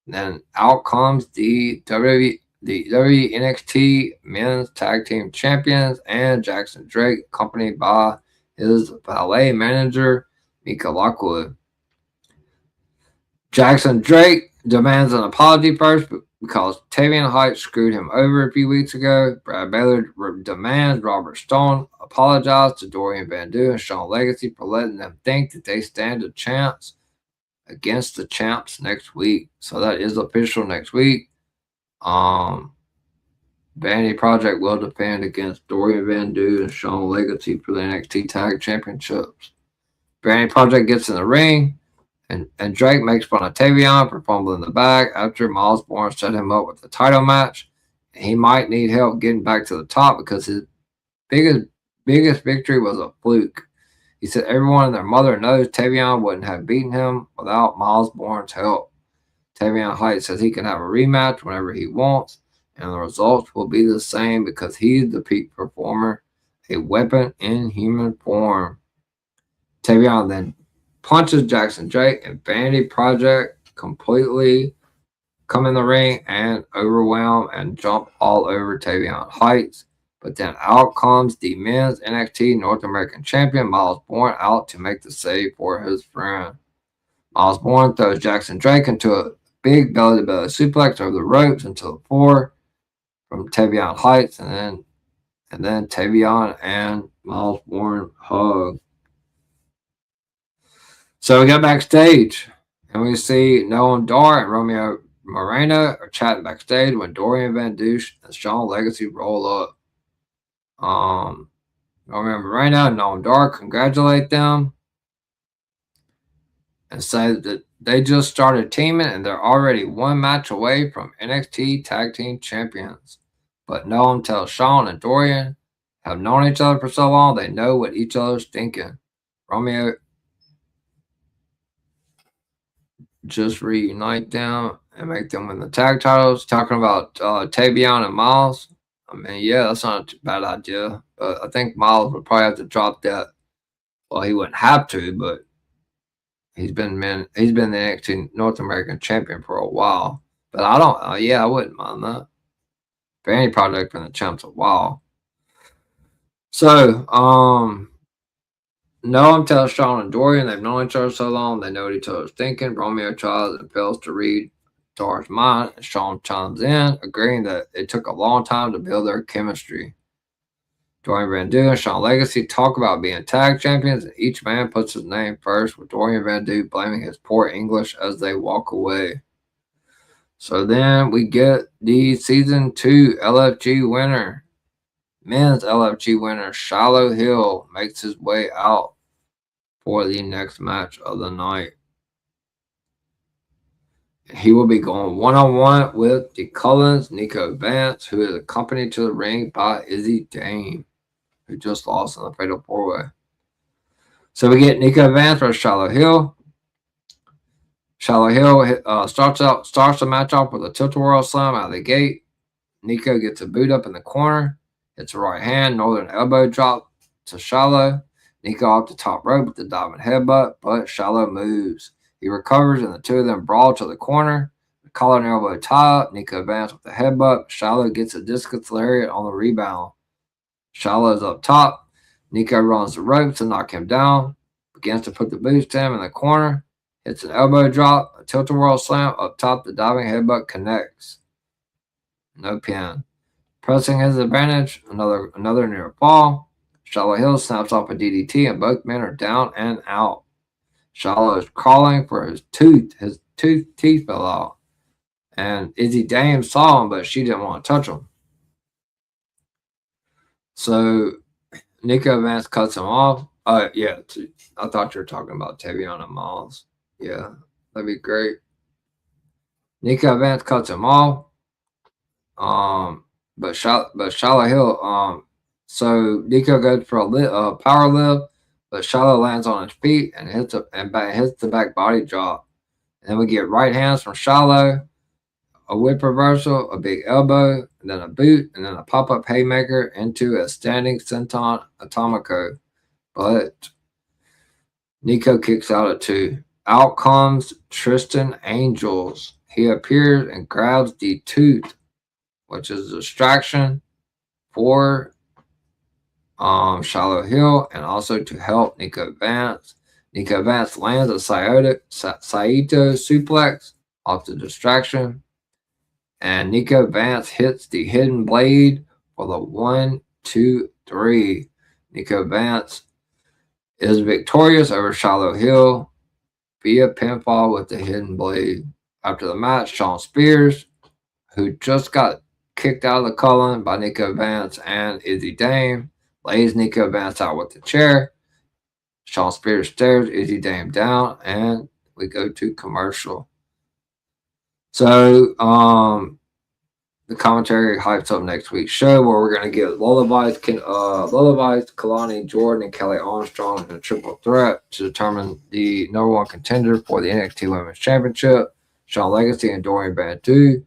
Then out comes the WWE NXT Men's Tag Team Champions and Jackson Drake, accompanied by his valet manager, Mika Lockwood. Jackson Drake demands an apology first because Tavion Heights screwed him over a few weeks ago. Brad Baylor demands Robert Stone apologize to Dorian Vandu and Sean Legacy for letting them think that they stand a chance against the champs next week. So that is official next week. Vanity Project will defend against Dorian Vandu and Sean Legacy for the NXT Tag Championships. Vanity Project gets in the ring, And Drake makes fun of Tavion for fumbling the bag after Miles Bourne set him up with the title match. He might need help getting back to the top because his biggest victory was a fluke. He said everyone and their mother knows Tavion wouldn't have beaten him without Miles Bourne's help. Tavion Heights says he can have a rematch whenever he wants, and the results will be the same because he's the peak performer, a weapon in human form. Tavion then punches Jackson Drake, and Vanity Project completely come in the ring and overwhelm and jump all over Tavion Heights. But then out comes the men's NXT North American champion, Miles Bourne, out to make the save for his friend. Miles Bourne throws Jackson Drake into a big belly-to-belly suplex over the ropes into the floor from Tavion Heights, and then Tavion and Miles Bourne hug. So we go backstage, and we see Noam Dar and Romeo Moreno are chatting backstage when Dorian Van Douche and Sean Legacy roll up. Romeo Moreno and Noam Dar congratulate them and say that they just started teaming and they're already one match away from NXT Tag Team Champions. But Noam tells Sean and Dorian have known each other for so long they know what each other's thinking. Romeo just reunite them and make them win the tag titles. Talking about Tavion and Miles. I mean, yeah, that's not a bad idea. But I think Miles would probably have to drop that. Well, he wouldn't have to, but he's been the NXT North American champion for a while. But I don't. I wouldn't mind that. Vanity Project been the champs a while. So, Noam tells Sean and Dorian they've known each other so long, they know what each other's thinking. Romeo tries and fails to read Dar's mind, and Sean chimes in, agreeing that it took a long time to build their chemistry. Dorian Van Doo and Sean Legacy talk about being tag champions, and each man puts his name first, with Dorian Van Doo blaming his poor English as they walk away. So then we get the Season 2 LFG winner. Men's LFG winner Shiloh Hill makes his way out for the next match of the night. He will be going one-on-one with the Cullens, Nico Vance, who is accompanied to the ring by Izzy Dame, who just lost in the Fatal 4-Way. So we get Nico Vance versus Shiloh Hill. Shiloh Hill starts the match off with a tilt-a-whirl slam out of the gate. Nico gets a boot up in the corner. Hits a right hand, northern elbow drop to Shiloh. Nico off the top rope with the diving headbutt, but Shiloh moves. He recovers, and the two of them brawl to the corner. The collar and elbow tie up. Nico Vance with the headbutt. Shiloh gets a discus lariat on the rebound. Shiloh's up top. Nico runs the ropes to knock him down. Begins to put the boots to him in the corner. Hits an elbow drop. A tilt-a-whirl slam up top. The diving headbutt connects. No pin. Pressing his advantage, another near fall. Shiloh Hill snaps off a DDT, and both men are down and out. Shiloh is crawling for his tooth. His teeth fell out. And Izzy Dame saw him, but she didn't want to touch him. So Nico Vance cuts him off. I thought you were talking about Tavion and Miles. Yeah, that'd be great. Nico Vance cuts him off. But Shiloh Hill, so Nico goes for a power lift, but Shiloh lands on his feet and hits the back body drop. And then we get right hands from Shiloh, a whip reversal, a big elbow, and then a boot, and then a pop-up haymaker into a standing senton atomico. But Nico kicks out at 2. Out comes Tristan Angels. He appears and grabs the tooth, which is a distraction for Shiloh Hill and also to help Nico Vance. Nico Vance lands a Saito suplex off the distraction, and Nico Vance hits the hidden blade for the 1, 2, 3. Nico Vance is victorious over Shiloh Hill via pinfall with the hidden blade. After the match, Sean Spears, who just got kicked out of the Cullen by Nico Vance and Izzy Dame, lays Nico Vance out with the chair. Sean Spears stares Izzy Dame down, and we go to commercial. So, the commentary hypes up next week's show where we're going to get Lullabies, Kalani Jordan, and Kelly Armstrong in a triple threat to determine the number one contender for the NXT Women's Championship. Shawn Legacy and Dorian Bantu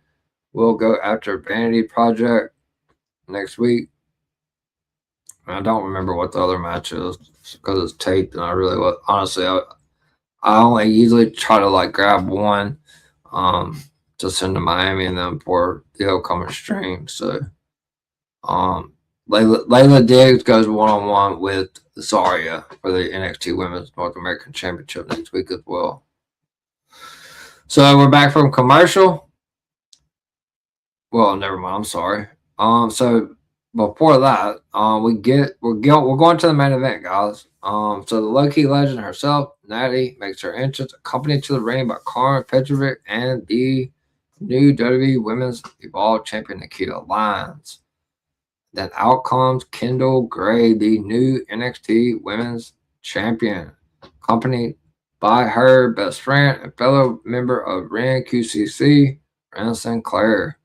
will go after Vanity Project next week. I don't remember what the other match is because it's taped, and I really honestly, I only usually try to like grab one to send to Miami and then for the upcoming stream. So Layla Diggs goes one-on-one with Zarya for the NXT Women's North American Championship next week as well. So we're back from commercial. Well, never mind. I'm sorry. So before that, we're going to the main event, guys. So the low-key legend herself, Natty, makes her entrance, accompanied to the ring by Karen Petrovic and the new WWE Women's Evolved Champion Nikita Lyons. Then out comes Kendall Gray, the new NXT Women's Champion, accompanied by her best friend and fellow member of Ren QCC, Ren Sinclair.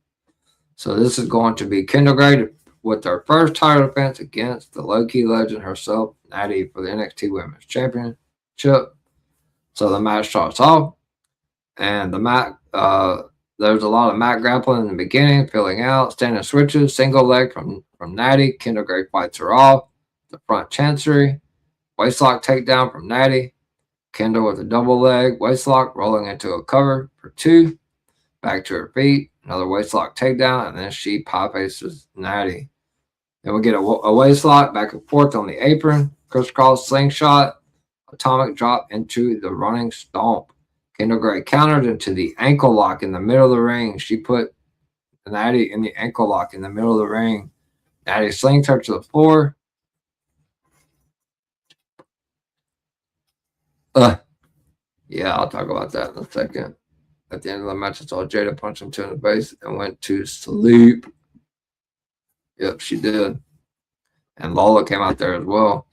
So this is going to be Kendall Gray with her first title defense against the low-key legend herself, Natty, for the NXT Women's Championship. So the match starts off, and the mat, there's a lot of mat grappling in the beginning, filling out, standing switches, single leg from Natty. Kendall Gray fights her off. The front chancery, waistlock takedown from Natty. Kendall with a double leg, waistlock, rolling into a cover for 2. Back to her feet, another waistlock takedown, and then she pie faces Natty. Then we get a waistlock back and forth on the apron, crisscross slingshot, atomic drop into the running stomp. Kendall Gray countered into the ankle lock in the middle of the ring. She put Natty in the ankle lock in the middle of the ring. Natty slings her to the floor. Yeah, I'll talk about that in a second. At the end of the match, I saw Jada punch him 2 in the face and went to sleep. Yep, she did. And Lola came out there as well.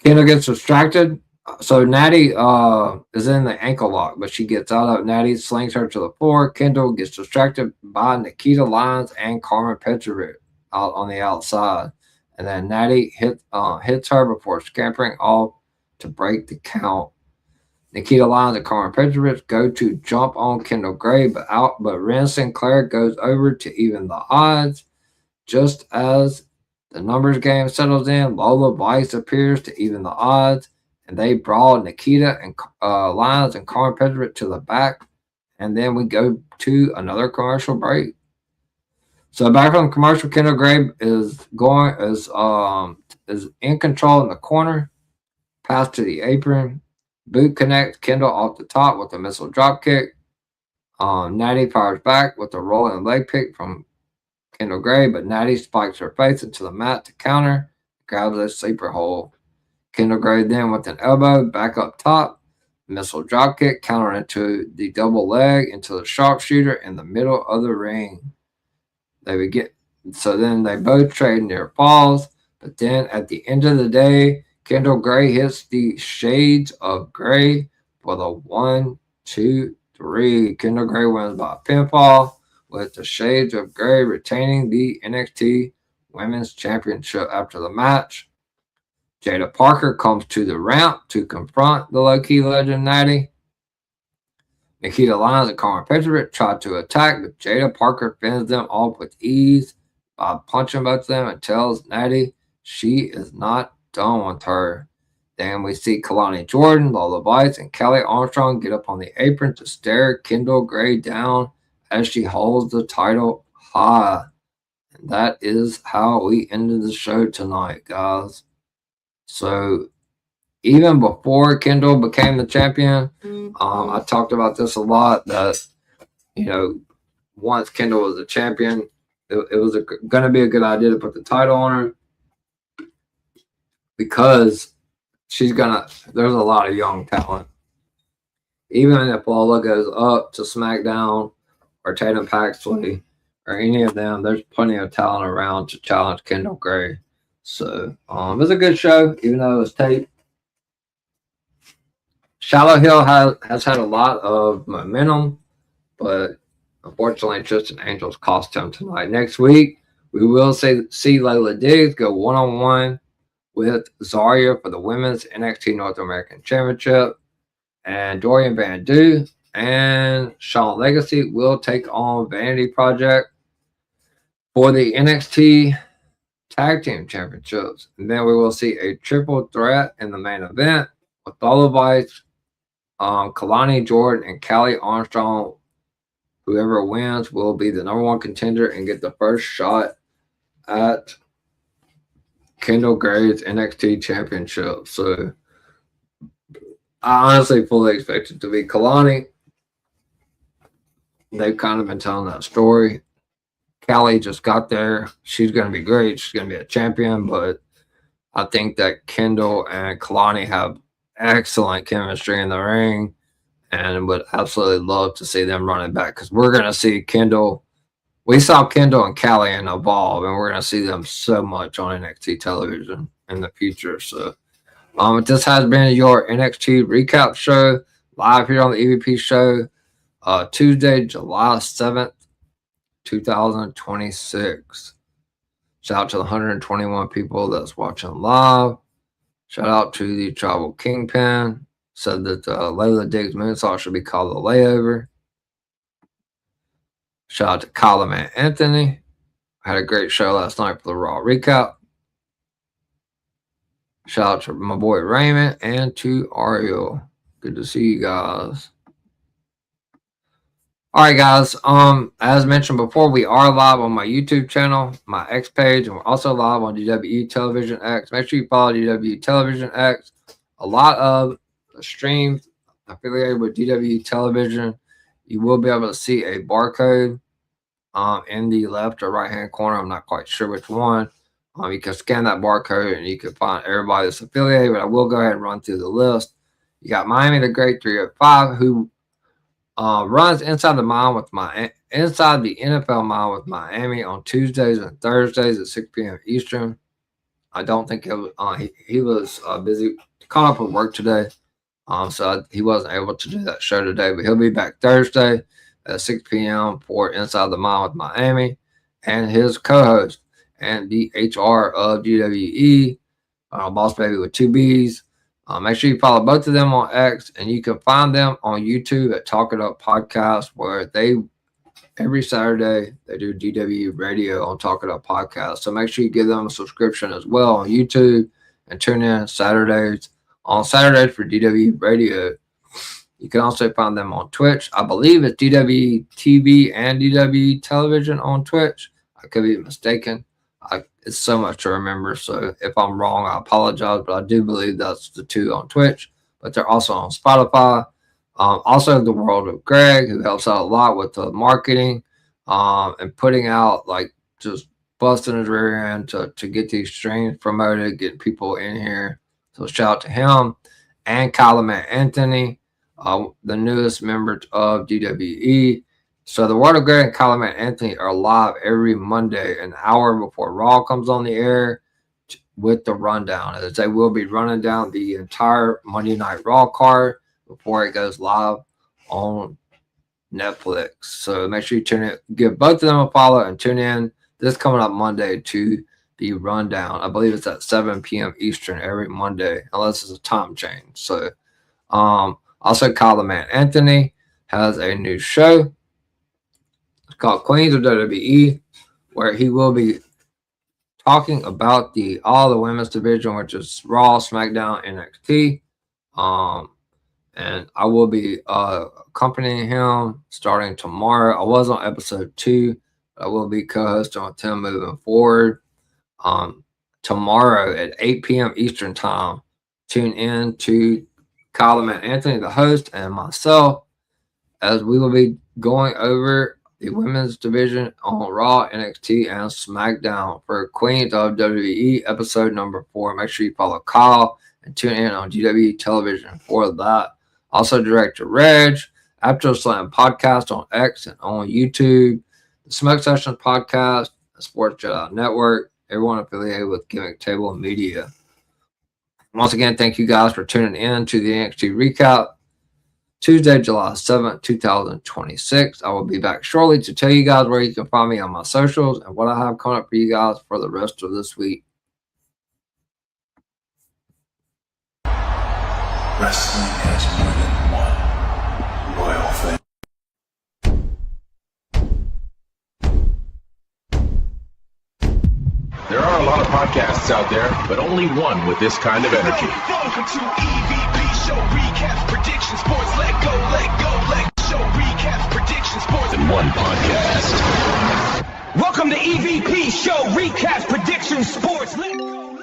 Kendall gets distracted. So Natty is in the ankle lock, but she gets out of Natty, slings her to the floor. Kendall gets distracted by Nikita Lyons and Carmen Petrovic out on the outside. And then Natty hits her before scampering off to break the count. Nikita Lyons and Carmen Petrovic go to jump on Kendall Gray, but Ren Sinclair goes over to even the odds. Just as the numbers game settles in, Lola Vice appears to even the odds, and they brawl Nikita and Lyons and Carmen Petrovic to the back, and then we go to another commercial break. So back from commercial, Kendall Gray is in control in the corner, pass to the apron. Boot connects Kendall off the top with a missile dropkick. Natty fires back with a rolling leg pick from Kendall Gray, but Natty spikes her face into the mat to counter, grabs a sleeper hold. Kendall Gray then with an elbow back up top, missile dropkick, counter into the double leg into the sharpshooter in the middle of the ring. So then they both trade near falls, but then at the end of the day, Kendall Gray hits the Shades of Gray for the 1, 2, 3. Kendall Gray wins by pinfall, with the Shades of Gray retaining the NXT Women's Championship after the match. Jada Parker comes to the ramp to confront the low-key legend Natty. Nikita Lyons and Carmen Petrovic try to attack, but Jada Parker fends them off with ease by punching both of them and tells Natty she is not done with her. Then we see Kalani Jordan, Lola Vice, and Kelly Armstrong get up on the apron to stare Kendall Gray down as she holds the title high. And that is how we ended the show tonight, guys. So even before Kendall became the champion, I talked about this a lot, that, once Kendall was the champion, it was going to be a good idea to put the title on her, because there's a lot of young talent. Even if Lola goes up to SmackDown or Tatum Paxley or any of them, there's plenty of talent around to challenge Kendall Gray. So it was a good show, even though it was taped. Shallow Hill has had a lot of momentum, but unfortunately, Tristan Angels cost him tonight. Next week, we will see Layla Diggs go one-on-one with Zarya for the Women's NXT North American Championship. And Dorian Van Du and Shawn Legacy will take on Vanity Project for the NXT Tag Team Championships. And then we will see a triple threat in the main event with Dolovites, Kalani Jordan, and Callie Armstrong. Whoever wins will be the #1 contender and get the first shot at Kendall Graves NXT Championship. So I honestly fully expect it to be Kalani. They've kind of been telling that story. Callie just got there. She's going to be great. She's going to be a champion, but I think that Kendall and Kalani have excellent chemistry in the ring and would absolutely love to see them running back because we're going to see Kendall. We saw Kendall and Callie in Evolve, and we're going to see them so much on NXT television in the future. So this has been your NXT recap show live here on the EVP show, Tuesday, July 7th, 2026. Shout out to the 121 people that's watching live. Shout out to the Tribal Kingpin. Said that Layla Diggs moonsault should be called the layover. Shout out to Coleman Anthony. Had a great show last night for the Raw recap. Shout out to my boy Raymond and to Ariel. Good to see you guys. All right, guys. As mentioned before, we are live on my YouTube channel, my X page, and we're also live on DWE Television X. Make sure you follow DWE Television X. A lot of streams affiliated with DWE Television. You will be able to see a barcode in the left or right hand corner. I'm not quite sure which one. You can scan that barcode and you can find everybody that's affiliated, but I will go ahead and run through the list. You got Miami the Great 305, who runs Inside the NFL Mile with Miami on Tuesdays and Thursdays at 6 p.m. Eastern. I don't think he was busy, caught up with work today, so he wasn't able to do that show today, but he'll be back Thursday at 6 p.m. for Inside the Mile with Miami, and his co-host and the HR of GWE, Boss Baby with 2 B's. Make sure you follow both of them on X, and you can find them on YouTube at Talk It Up Podcast, where every Saturday they do DWE Radio on Talk It Up Podcast. So make sure you give them a subscription as well on YouTube and tune in Saturdays for DWE Radio. You can also find them on Twitch. I believe it's DWE TV and DWE Television on Twitch. I could be mistaken. It's so much to remember, so if I'm wrong, I apologize, but I do believe that's the 2 on Twitch. But they're also on Spotify. Also, The World of Greg, who helps out a lot with the marketing and putting out, like, just busting his rear end to get these streams promoted, get people in here. So shout out to him. And Coleman Anthony, the newest member of DWE. So The World of Greg and Coleman Anthony are live every Monday, an hour before Raw comes on the air with the rundown, as they will be running down the entire Monday Night Raw card before it goes live on Netflix. So make sure you tune in, give both of them a follow, and tune in this coming up Monday to the rundown. I believe it's at 7 p.m. Eastern every Monday, unless it's a time change. So also Coleman Anthony has a new show. It's called Queens of WWE, where he will be talking about all the women's division, which is Raw, SmackDown, NXT. And I will be accompanying him starting tomorrow. I was on episode 2. I will be co-hosting with him moving forward. Tomorrow at 8 p.m. Eastern Time, tune in to Coleman Anthony, the host, and myself, as we will be going over the women's division on Raw, NXT, and SmackDown for Queens of WWE episode number 4. Make sure you follow Kyle and tune in on GWE Television for that. Also, Director Reg, After Slam Podcast on X and on YouTube, the Smoke Sessions Podcast, the Sports Jedi Network, everyone affiliated with Gimmick Table Media. Once again, thank you guys for tuning in to the NXT Recap. Tuesday, July 7th, 2026. I will be back shortly to tell you guys where you can find me on my socials and what I have coming up for you guys for the rest of this week. Wrestling has more than one royal family. There are a lot of podcasts out there, but only one with this kind of energy. Welcome to EVP Show Recaps Predictions Sports. Let go, Show Recaps Predictions Sports. In one podcast. Welcome to EVP Show Recaps Predictions Sports. Let go.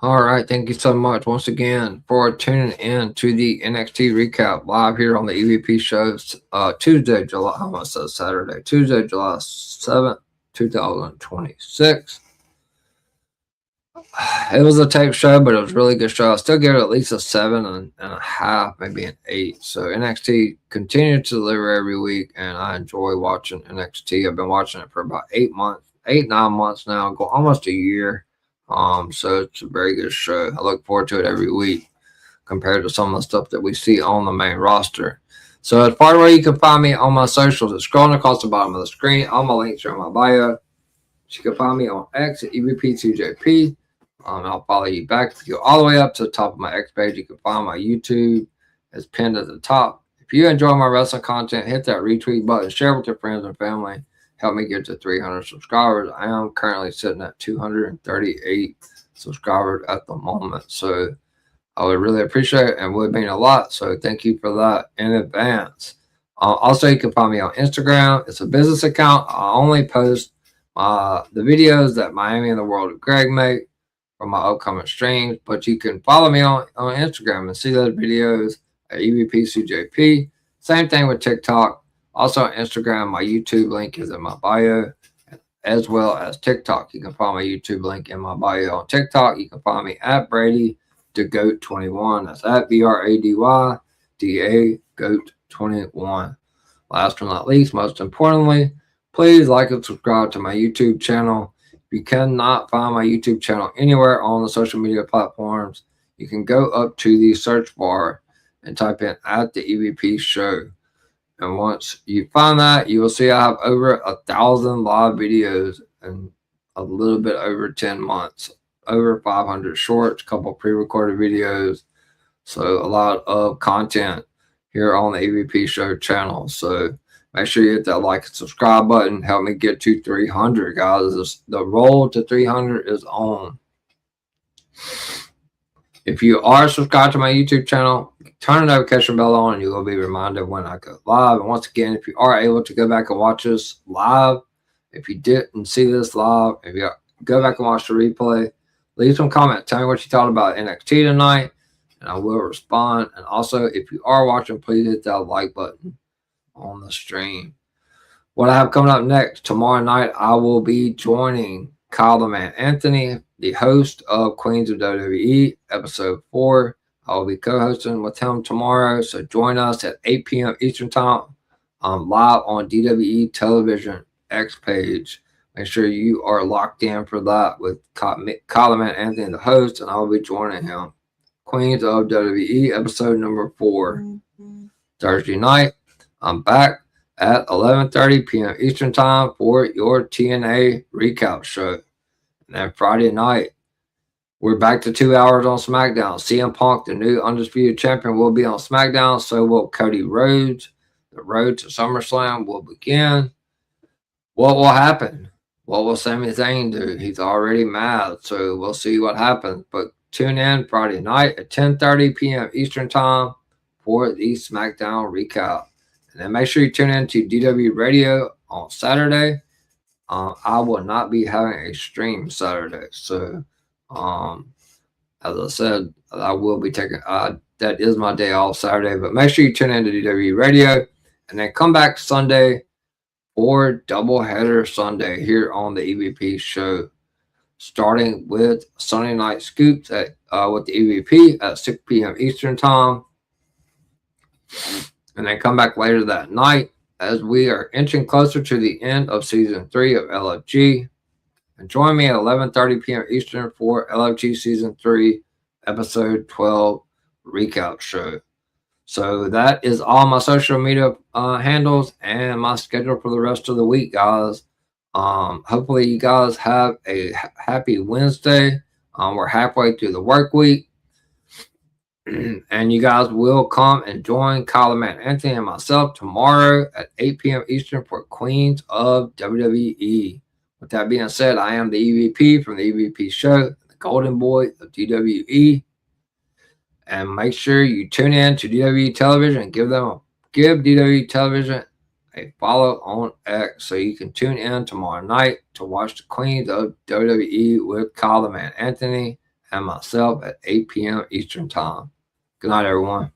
All right, thank you so much once again for tuning in to the NXT Recap live here on the EVP shows. Tuesday, July 7th, 2026. It was a tape show, but it was a really good show. I still give it at least a 7.5, maybe an 8. So NXT continued to deliver every week, and I enjoy watching NXT. I've been watching it for about 9 months now, go almost a year. So it's a very good show. I look forward to it every week compared to some of the stuff that we see on the main roster. So as far as where you can find me on my socials, it's scrolling across the bottom of the screen. All my links are in my bio. You can find me on X at EVP2JP. I'll follow you back. If you go all the way up to the top of my X page, you can find my YouTube. It's pinned at the top. If you enjoy my wrestling content, hit that retweet button, share with your friends and family. Help me get to 300 subscribers. I am currently sitting at 238 subscribers at the moment. So I would really appreciate it and would mean a lot. So thank you for that in advance. Also, you can find me on Instagram. It's a business account. I only post the videos that Miami and the World of Greg make for my upcoming streams. But you can follow me on Instagram and see those videos at EVPCJP. Same thing with TikTok. Also on Instagram, my YouTube link is in my bio, as well as TikTok. You can find my YouTube link in my bio on TikTok. You can find me at Brady DeGoat21. That's at BRADYDA Goat21. Last but not least, most importantly, please like and subscribe to my YouTube channel. If you cannot find my YouTube channel anywhere on the social media platforms, you can go up to the search bar and type in at the EVP show. And once you find that, you will see I have over 1,000 live videos in a little bit over 10 months. Over 500 shorts, a couple pre-recorded videos. So a lot of content here on the EVP Show channel. So make sure you hit that like and subscribe button. Help me get to 300, guys. The roll to 300 is on. If you are subscribed to my YouTube channel, turn the notification bell on and you will be reminded when I go live. And once again, if you are able to go back and watch this live, if you didn't see this live, if you go back and watch the replay, leave some comments. Tell me what you thought about NXT tonight, and I will respond. And also, if you are watching, please hit that like button on the stream. What I have coming up next, tomorrow night, I will be joining Kyle the Man Anthony, the host of Queens of WWE, episode 4. I will be co-hosting with him tomorrow, so join us at 8 p.m. Eastern Time. Live on DWE Television X page. Make sure you are locked in for that with Kyle the Man Anthony, the host, and I will be joining him. Queens of WWE, episode number 4. Thursday night, I'm back at 11:30 p.m. Eastern Time for your TNA recap show. And then Friday night, we're back to 2 hours on SmackDown. CM Punk, the new Undisputed Champion, will be on SmackDown. So will Cody Rhodes. The road to SummerSlam will begin. What will happen? What will Sami Zayn do? He's already mad, so we'll see what happens. But tune in Friday night at 10:30 p.m. Eastern Time for the SmackDown recap. And then make sure you tune in to DW Radio on Saturday. I will not be having a stream Saturday. So, as I said, I will be taking, that is my day off Saturday. But make sure you tune in to DW Radio. And then come back Sunday for Doubleheader Sunday here on the EVP show. Starting with Sunday Night Scoops with the EVP at 6 p.m. Eastern Time. And then come back later that night as we are inching closer to the end of Season 3 of LFG. And join me at 11:30 p.m. Eastern for LFG Season 3, Episode 12 Recap Show. So that is all my social media handles and my schedule for the rest of the week, guys. Hopefully you guys have a happy Wednesday. We're halfway through the work week. And you guys will come and join Colin Anthony and myself tomorrow at 8 p.m. Eastern for Queens of WWE. With that being said, I am the EVP from the EVP Show, the Golden Boy of DWE. And make sure you tune in to DWE Television and give DWE Television a follow on X so you can tune in tomorrow night to watch the Queens of WWE with Colin Anthony and myself at 8 p.m. Eastern Time. Good night, everyone.